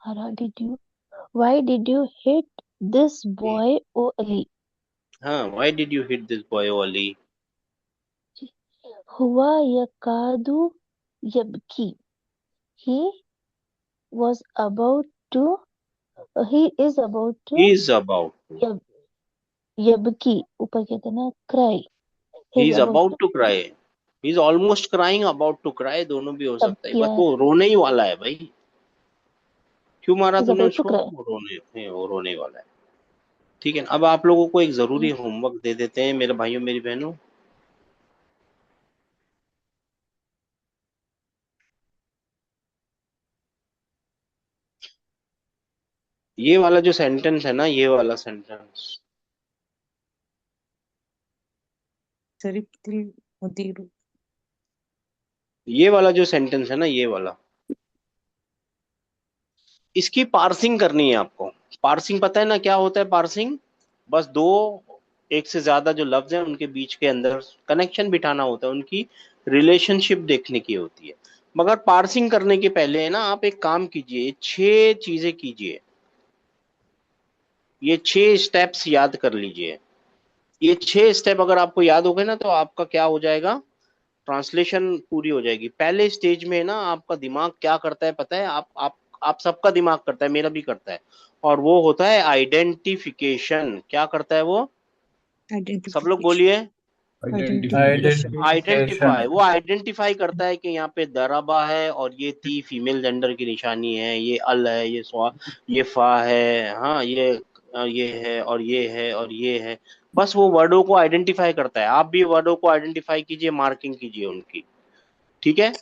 how did you, why did you hit this boy ओ अली। हाँ, why did you hit this boy ओली? हुआ यकादु यबकी, he was about to, he is about to is about, यब, यबकी ऊपर कहते हैं ना cry, he he is is about about to to cry, he is almost crying, about to cry, दोनों भी हो तब सकता है, किया बस है, वो रोने ही वाला है भाई। क्यों मारा he is तूने about to उसको? cry। वो रोने वाला है। ठीक है, अब आप लोगों को एक जरूरी होमवर्क दे देते हैं मेरे भाइयों मेरी बहनों। ये वाला जो सेंटेंस है ना, ये वाला सेंटेंस, शरीफ मुदीर। ये वाला जो सेंटेंस है ना, ये वाला, इसकी पार्सिंग करनी है आपको। पार्सिंग पता है ना क्या होता है? पार्सिंग बस दो, एक से ज्यादा जो लफ्ज हैं उनके बीच के अंदर कनेक्शन बिठाना होता है, उनकी रिलेशनशिप देखने की होती है। मगर पार्सिंग करने के पहले है ना, आप एक काम कीजिए, 6 चीजें कीजिए, ये 6 स्टेप्स याद कर लीजिए। ये 6 स्टेप अगर आपको याद हो गए ना, तो आपका क्या हो जाएगा, ट्रांसलेशन पूरी हो जाएगी। पहले स्टेज में ना आपका दिमाग क्या करता है पता है? आप सबका दिमाग करता है, मेरा भी करता है, और वो होता है आइडेंटिफिकेशन। क्या करता है वो? सब लोग आइडेंटिफिकेशन। बोलिए। आइडेंटिफिकेशन। आइडेंटिफाई। वो आइडेंटिफिकेशन। आइडेंटिफाई करता है कि यहाँ पे दराबा है और ये ती फीमेल जेंडर की निशानी है, ये अल है, ये स्वा, ये फा है, हाँ ये है और ये है और ये है। बस वो वर्डों को आइडेंटिफाई करता है। आप भी वर्डों को आइडेंटिफाई कीजिए, मार्किंग कीजिए उनकी। ठीक है,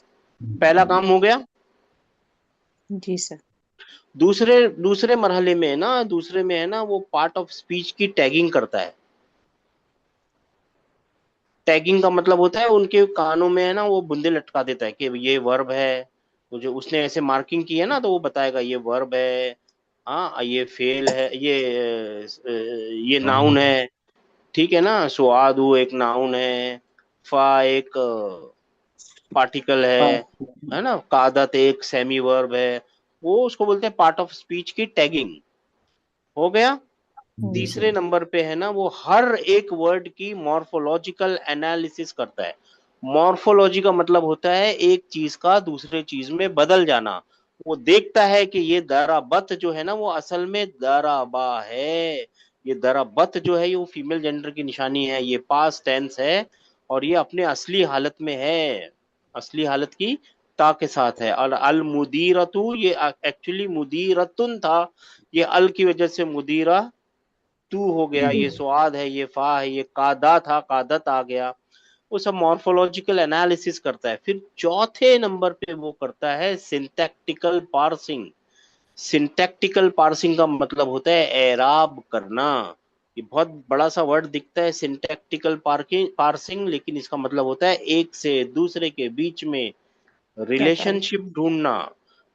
पहला काम हो गया। जी सर। दूसरे दूसरे मरहले में है ना, दूसरे में है ना, वो पार्ट ऑफ स्पीच की टैगिंग करता है। टैगिंग का मतलब होता है उनके कानों में है ना वो बूंदे लटका देता है कि ये वर्ब है। वो जो उसने ऐसे मार्किंग की है ना, तो वो बताएगा ये वर्ब है, हाँ ये फेल है, ये नाउन है। ठीक है ना, सुआदू एक नाउन है, फा एक पार्टिकल है ना, कादत एक सेमी वर्ब है। वो उसको बोलते हैं पार्ट ऑफ स्पीच की टैगिंग। हो गया। जी तीसरे सर। नंबर पे है ना, वो हर एक वर्ड की मॉर्फोलॉजिकल एनालिसिस करता है। मॉर्फोलॉजी का मतलब होता है एक चीज का दूसरे चीज में बदल जाना। वो देखता है कि ये दराबत जो है ना, वो असल में दराबा है। ये दराबत जो है, ये वो फीमेल जेंडर की निशानी है, ये पास्ट टेंस है, और ये अपने असली हालत में है, असली हालत की ता के साथ है। और अल मुदीरतु, ये एक्चुअली मुदीरतुन था, ये अल की वजह से मुदीरा तू हो गया, ये स्वाद है, ये फा है, ये कादा था, कादत आ गया। वो सब मॉर्फोलॉजिकल एनालिसिस करता है। फिर चौथे नंबर पे वो करता है सिंटैक्टिकल पार्सिंग। सिंटैक्टिकल पार्सिंग का मतलब होता है एराब करना। ये बहुत बड़ा सा वर्ड दिखता है सिंटैक्टिकल पार्सिंग, लेकिन इसका मतलब होता है एक से दूसरे के बीच में रिलेशनशिप ढूंढना।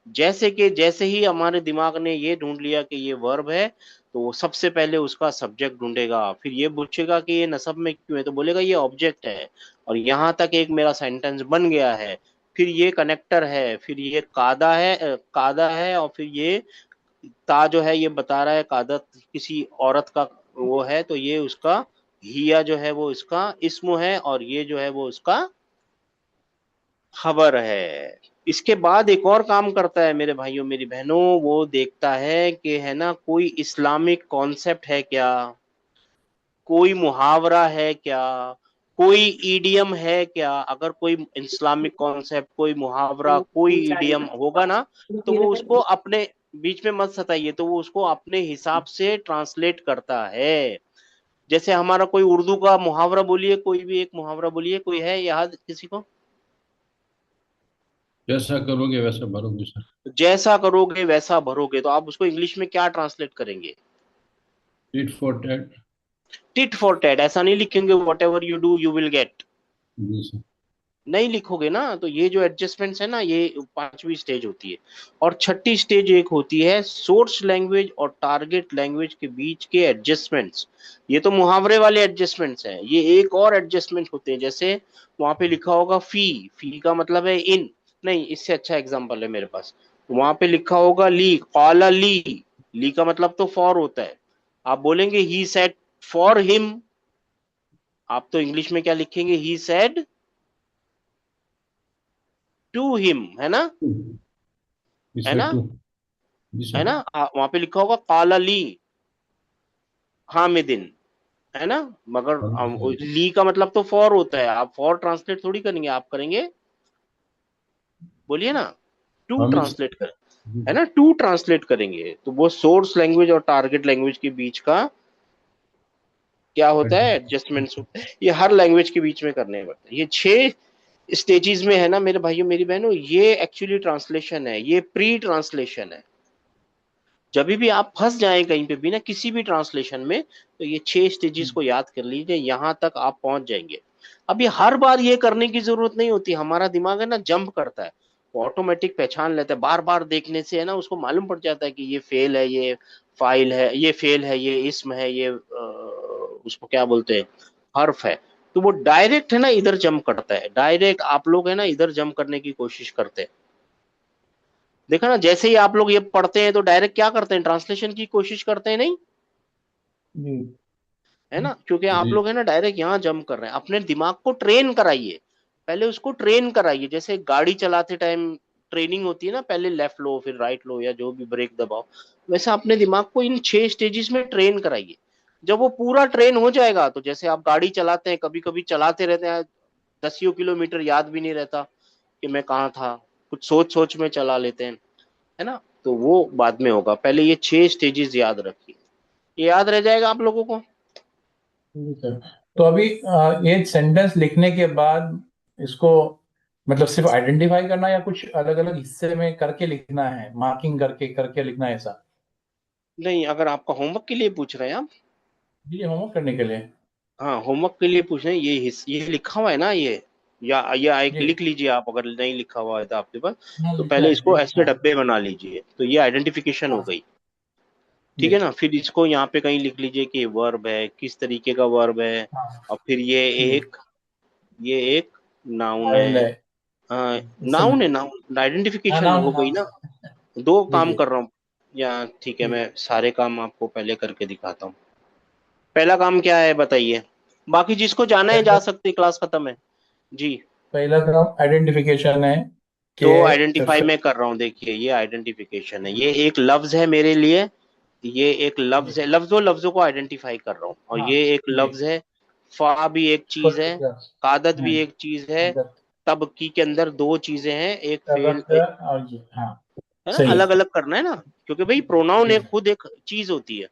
जैसे ही हमारे दिमाग ने ये ढूंढ लिया कि ये वर्ब है, तो वो सबसे पहले उसका सब्जेक्ट ढूंढेगा, फिर ये पूछेगा कि ये नसब में क्यों है, तो बोलेगा ये ऑब्जेक्ट है, और यहाँ तक एक मेरा सेंटेंस बन गया है। फिर ये कनेक्टर है, फिर ये कादा है, और फिर ये ता जो है ये बता रहा है कादत किसी औरत का वो है, तो ये उसका हिया जो है वो इसका इस्म है, और ये जो है वो उसका खबर है। इसके बाद एक और काम करता है मेरे भाइयों मेरी बहनों, वो देखता है कि है ना कोई इस्लामिक कॉन्सेप्ट है क्या, कोई मुहावरा है क्या, कोई ईडियम है क्या। अगर कोई इस्लामिक कॉन्सेप्ट, कोई मुहावरा, कोई ईडियम होगा ना, तो वो उसको अपने बीच में मत सताइए, तो वो उसको अपने हिसाब से ट्रांसलेट करता है। जैसे हमारा कोई उर्दू का मुहावरा बोलिए, कोई भी एक मुहावरा बोलिए, कोई है याद किसी को? जैसा करोगे वैसा भरोगे सर। जैसा करोगे वैसा भरोगे, तो आप उसको इंग्लिश में क्या ट्रांसलेट करेंगे? Tit for tat. Tit for tat. ऐसा नहीं लिखेंगे whatever you do you will get, जी सर। नहीं लिखोगे ना। तो ये जो एडजस्टमेंट्स है ना, ये पांचवी स्टेज होती है। और छठी स्टेज एक होती है सोर्स लैंग्वेज और टारगेट लैंग्वेज के बीच के एडजस्टमेंट्स। ये तो मुहावरे वाले एडजस्टमेंट्स हैं। ये एक और एडजस्टमेंट होते हैं, जैसे वहां पे लिखा होगा फी, फी का मतलब है इन, नहीं इससे अच्छा एग्जांपल है मेरे पास। वहां पे लिखा होगा ली, काला ली, ली का मतलब तो फॉर होता है। आप बोलेंगे ही सेड फॉर हिम, आप तो इंग्लिश में क्या लिखेंगे, ही सेड टू हिम, है ना, है इससे ना, टू। जी है सर। ना। वहां पे लिखा होगा काला ली हामिदिन, है ना। मगर ली का मतलब तो फॉर होता है, आप फॉर ट्रांसलेट थोड़ी करेंगे, आप करेंगे, बोलिए ना, टू हम इस ट्रांसलेट कर, है ना, टू ट्रांसलेट करेंगे। तो वो सोर्स लैंग्वेज और टारगेट लैंग्वेज के बीच का क्या होता है, एडजस्टमेंट्स होते हैं। ये हर लैंग्वेज के बीच में करने पड़ते हैं। ये 6 स्टेजेस में है ना मेरे भाइयों मेरी बहनों, ये एक्चुअली ट्रांसलेशन है, ये प्री ट्रांसलेशन है। जब भी आप फंस जाएं कहीं पे भी ना, किसी भी ट्रांसलेशन में, तो ये 6 स्टेजेस को याद कर लीजिए, यहां तक आप पहुंच जाएंगे। अब ये हर बार ये करने की जरूरत नहीं होती, हमारा दिमाग है ना जंप करता है, वो ऑटोमेटिक पहचान लेता है। बार बार देखने से है ना उसको मालूम पड़ जाता है कि ये फेल है, ये फाइल है, ये फेल है, ये इसम है, ये उसको क्या बोलते हैं, हर्फ है। तो वो डायरेक्ट है ना इधर जंप करता है, डायरेक्ट आप लोग है ना इधर जंप करने की कोशिश करते हैं। देखा ना, जैसे ही आप लोग ये पढ़ते हैं तो डायरेक्ट क्या करते हैं, ट्रांसलेशन की कोशिश करते हैं, नहीं जी। है ना, क्योंकि आप जी लोग है ना डायरेक्ट यहाँ जंप कर रहे हैं। अपने दिमाग को ट्रेन कराइए, पहले उसको ट्रेन कराइए। जैसे गाड़ी चलाते टाइम ट्रेनिंग होती है ना, पहले लेफ्ट लो फिर राइट लो या जो भी ब्रेक दबाओ, वैसा अपने दिमाग को इन 6 स्टेजेस में ट्रेन कराइए। जब वो पूरा ट्रेन हो जाएगा तो जैसे आप गाड़ी चलाते हैं, कभी कभी चलाते रहते हैं 10 किलोमीटर, याद भी नहीं रहता कि मैं कहाँ था, कुछ सोच सोच में चला लेते हैं, है ना, तो वो बाद में होगा। पहले ये 6 स्टेजेस याद रखिए, ये याद रह जाएगा आप लोगों को। जी सर। तो अभी ये सेंटेंस लिखने के बाद इसको मतलब सिर्फ आइडेंटिफाई करना या कुछ अलग अलग हिस्से में करके लिखना है, मार्किंग करके करके लिखना है ऐसा? नहीं, अगर आपका होमवर्क के लिए पूछ रहे हैं आप, जी होमवर्क करने के लिए। हाँ होमवर्क के लिए पूछ रहे हैं, ये लिखा हुआ है ना ये, या एक जी लिख लीजिए आप, अगर नहीं लिखा हुआ है तो आपके पास, हाँ तो लिखा पहले है जी। इसको ऐसे हाँ डब्बे बना लीजिए, तो ये आइडेंटिफिकेशन हो हाँ गई। जी। ठीक है ना, फिर इसको यहाँ पे कहीं लिख लीजिए कि वर्ब है, किस तरीके का वर्ब है, हाँ और फिर जी। ये एक नाउन नाउन है। है। हाँ सुन। नाउन है, नाउन हाँ आइडेंटिफिकेशन नाउन हो गई नाउन। ना। दो जी काम जी कर रहा हूँ या, ठीक है, जी। मैं सारे काम आपको पहले करके दिखाता हूँ। पहला काम क्या है बताइए, बाकी जिसको जाना है जा पहला सकते, क्लास खत्म है जी। पहला काम आइडेंटिफिकेशन है कि तो आइडेंटिफाई मैं कर रहा हूँ, देखिए ये आइडेंटिफिकेशन है, ये एक लफ्ज है मेरे लिए, ये एक जी लफ्ज है, लफ्जों को आइडेंटिफाई कर रहा हूँ, और हाँ ये एक जी। लफ्ज है। फा भी एक इसको चीज है, ठीक है। कादत भी एक चीज है, आदत। तबकी के अंदर 2 चीजें हैं, एक फेल, तबक और जी हाँ। है ना, सही है। अलग अलग करना है ना, क्योंकि भाई प्रोनाउन जी एक खुद एक चीज होती है।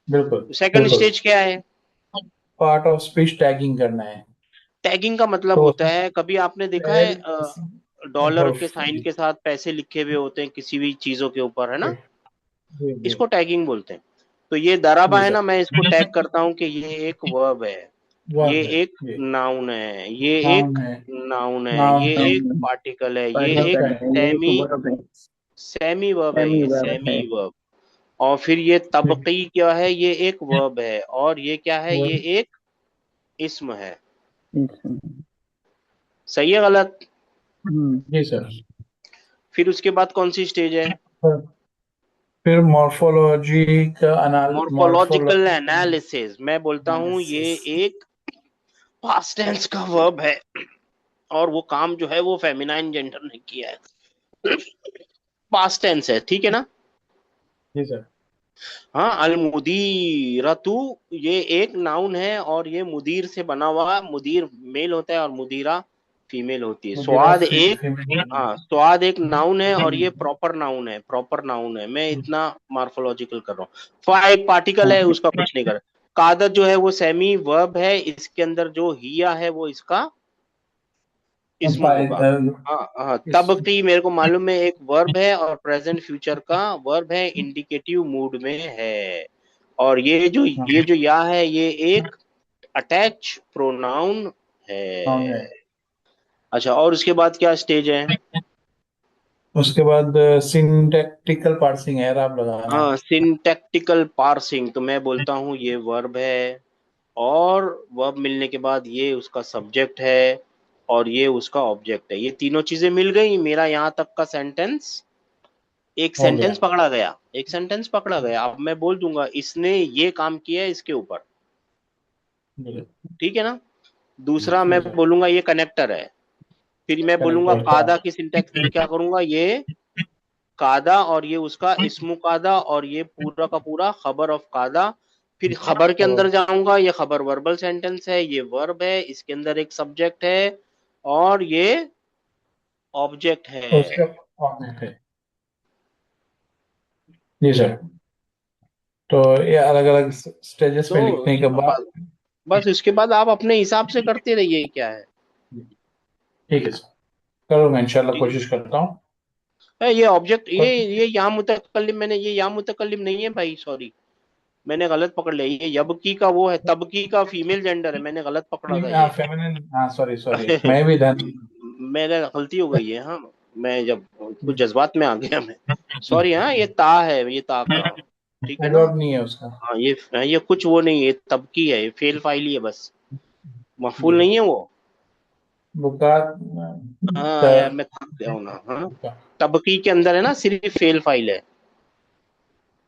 बिल्कुल सेकंड बिल्कुल। स्टेज क्या है, पार्ट ऑफ स्पीच टैगिंग करना है। टैगिंग का मतलब तो होता उसमें है, कभी आपने देखा है पहल डॉलर के साइन जी के साथ पैसे लिखे हुए होते हैं किसी भी चीजों के ऊपर, है जी ना, जी जी इसको टैगिंग बोलते हैं। तो ये दराबा जी है सर। ना, मैं इसको टैग करता हूँ कि ये एक वर्ब है, ये वर्ब है। एक जी नाउन है, ये एक नाउन है। नाउन है, नाउन ये है। एक पार्टिकल है, ये वर्ब एक है। ये एक सेमी वर्ब है, सेमी वर्ब है, सेमी ये वर्ब है। Semi verb. और फिर ये जी तबकी क्या है, ये एक वर्ब है, और ये क्या है, ये वर्ब। एक इस्म है। हम्म सही है गलत? जी सर। फिर उसके बाद कौन सी स्टेज है, फिर मॉर्फोलॉजी का मॉर्फोलॉजिकल मॉर्फोलॉजी। एनालिसिस। मैं बोलता हूँ ये एक पास्ट टेंस का वर्ब है, और वो काम जो है वो फेमिनाइन जेंडर ने किया है, पास्ट टेंस है, ठीक है ना। जी सर। हाँ, अल मुदीरतु, ये एक नाउन है, और ये मुदीर से बना हुआ, मुदीर मेल होता है और मुदीरा फीमेल होती है। मुदीरा स्वाद एक, फीमेल। हाँ स्वाद एक नाउन है, और ये प्रॉपर नाउन है, प्रॉपर नाउन है, मैं इतना मार्फोलॉजिकल कर रहा हूँ। फा एक पार्टिकल है, उसका कुछ नहीं कर। कादत जो है वो सेमी वर्ब है, इसके अंदर जो हिया है वो इसका इसम होगा। हाँ हाँ, तब की मेरे को मालूम है एक वर्ब है, और प्रेजेंट फ्यूचर का वर्ब है, इंडिकेटिव मूड में है। और ये जो या है, ये एक अटैच प्रोनाउन है। अच्छा, और उसके बाद क्या स्टेज है, उसके बाद सिंटैक्टिकल पार्सिंग है, आप लगाना। हाँ सिंटैक्टिकल पार्सिंग। तो मैं बोलता हूँ ये वर्ब है, और वर्ब मिलने के बाद ये उसका सब्जेक्ट है, और ये उसका ऑब्जेक्ट है, ये तीनों चीजें मिल गई, मेरा यहाँ तक का सेंटेंस, एक हो गया। सेंटेंस पकड़ा गया, एक सेंटेंस पकड़ा गया। अब मैं बोल दूंगा इसने ये काम किया है इसके ऊपर, जी ठीक है ना। दूसरा जी मैं सर। बोलूंगा ये कनेक्टर है, फिर मैं बोलूंगा कनेक्टर का। कादा की सिंटैक्स में क्या करूंगा, ये कादा, और ये उसका इस्मु कादा, और ये पूरा का पूरा खबर ऑफ कादा। फिर खबर के अंदर और जाऊंगा, ये खबर वर्बल सेंटेंस है, ये वर्ब है, इसके अंदर एक सब्जेक्ट है, और ये ऑब्जेक्ट उसके है। ऑब्जेक्ट है। जी सर। तो ये अलग अलग स्टेजेस तो में लिखने के बस बाद। बस इसके बाद आप अपने हिसाब से करते रहिए, क्या है। ठीक है सर, करूँगा इंशाल्लाह, ठीक कोशिश करता हूँ। है, ये ऑब्जेक्ट, पर ये या मुतकल्लिम, मैंने ये या मुतकल्लिम नहीं है भाई, सॉरी, मैंने गलत पकड़ लिया, ये यबकी का वो है, तबकी का फीमेल जेंडर है, मैंने गलत पकड़ा था ये। फेमिनिन, हाँ सॉरी सॉरी, मैं भी धन। मेरे गलती हो गई है, हाँ, मैं जब कुछ जज्बात में आ गया मैं, सॉरी। हाँ ये ता है, ये ता का, ठीक है ना। एडवर्ब नहीं है उसका। हाँ ये कुछ वो नहीं है, ये तबकी है, ये फेल फाइल ही है बस, जी मफूल नहीं है वो। बुकार हाँ यार मैं थक गया हूँ ना, हाँ, तबकी के अंदर है ना, सिर्फ फेल फाइल है,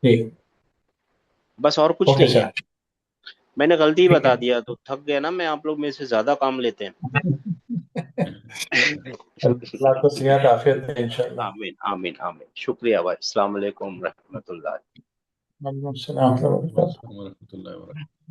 ठीक। बस, और कुछ ओके नहीं है। सर। मैंने गलती ठीक बता है। दिया तो थक गया ना मैं, आप लोग मेरे से ज्यादा काम लेते हैं। अल्लाह को सेहत आफियत दे इंशाल्लाह। आमीन आमीन आमीन। शुक्रिया भाई। अस्सलाम वालेकुम रहमतुल्लाह। वालेकुम अस्सलाम व रहमतुल्लाह। वरहमतुल्लाहि वबरकातुहू।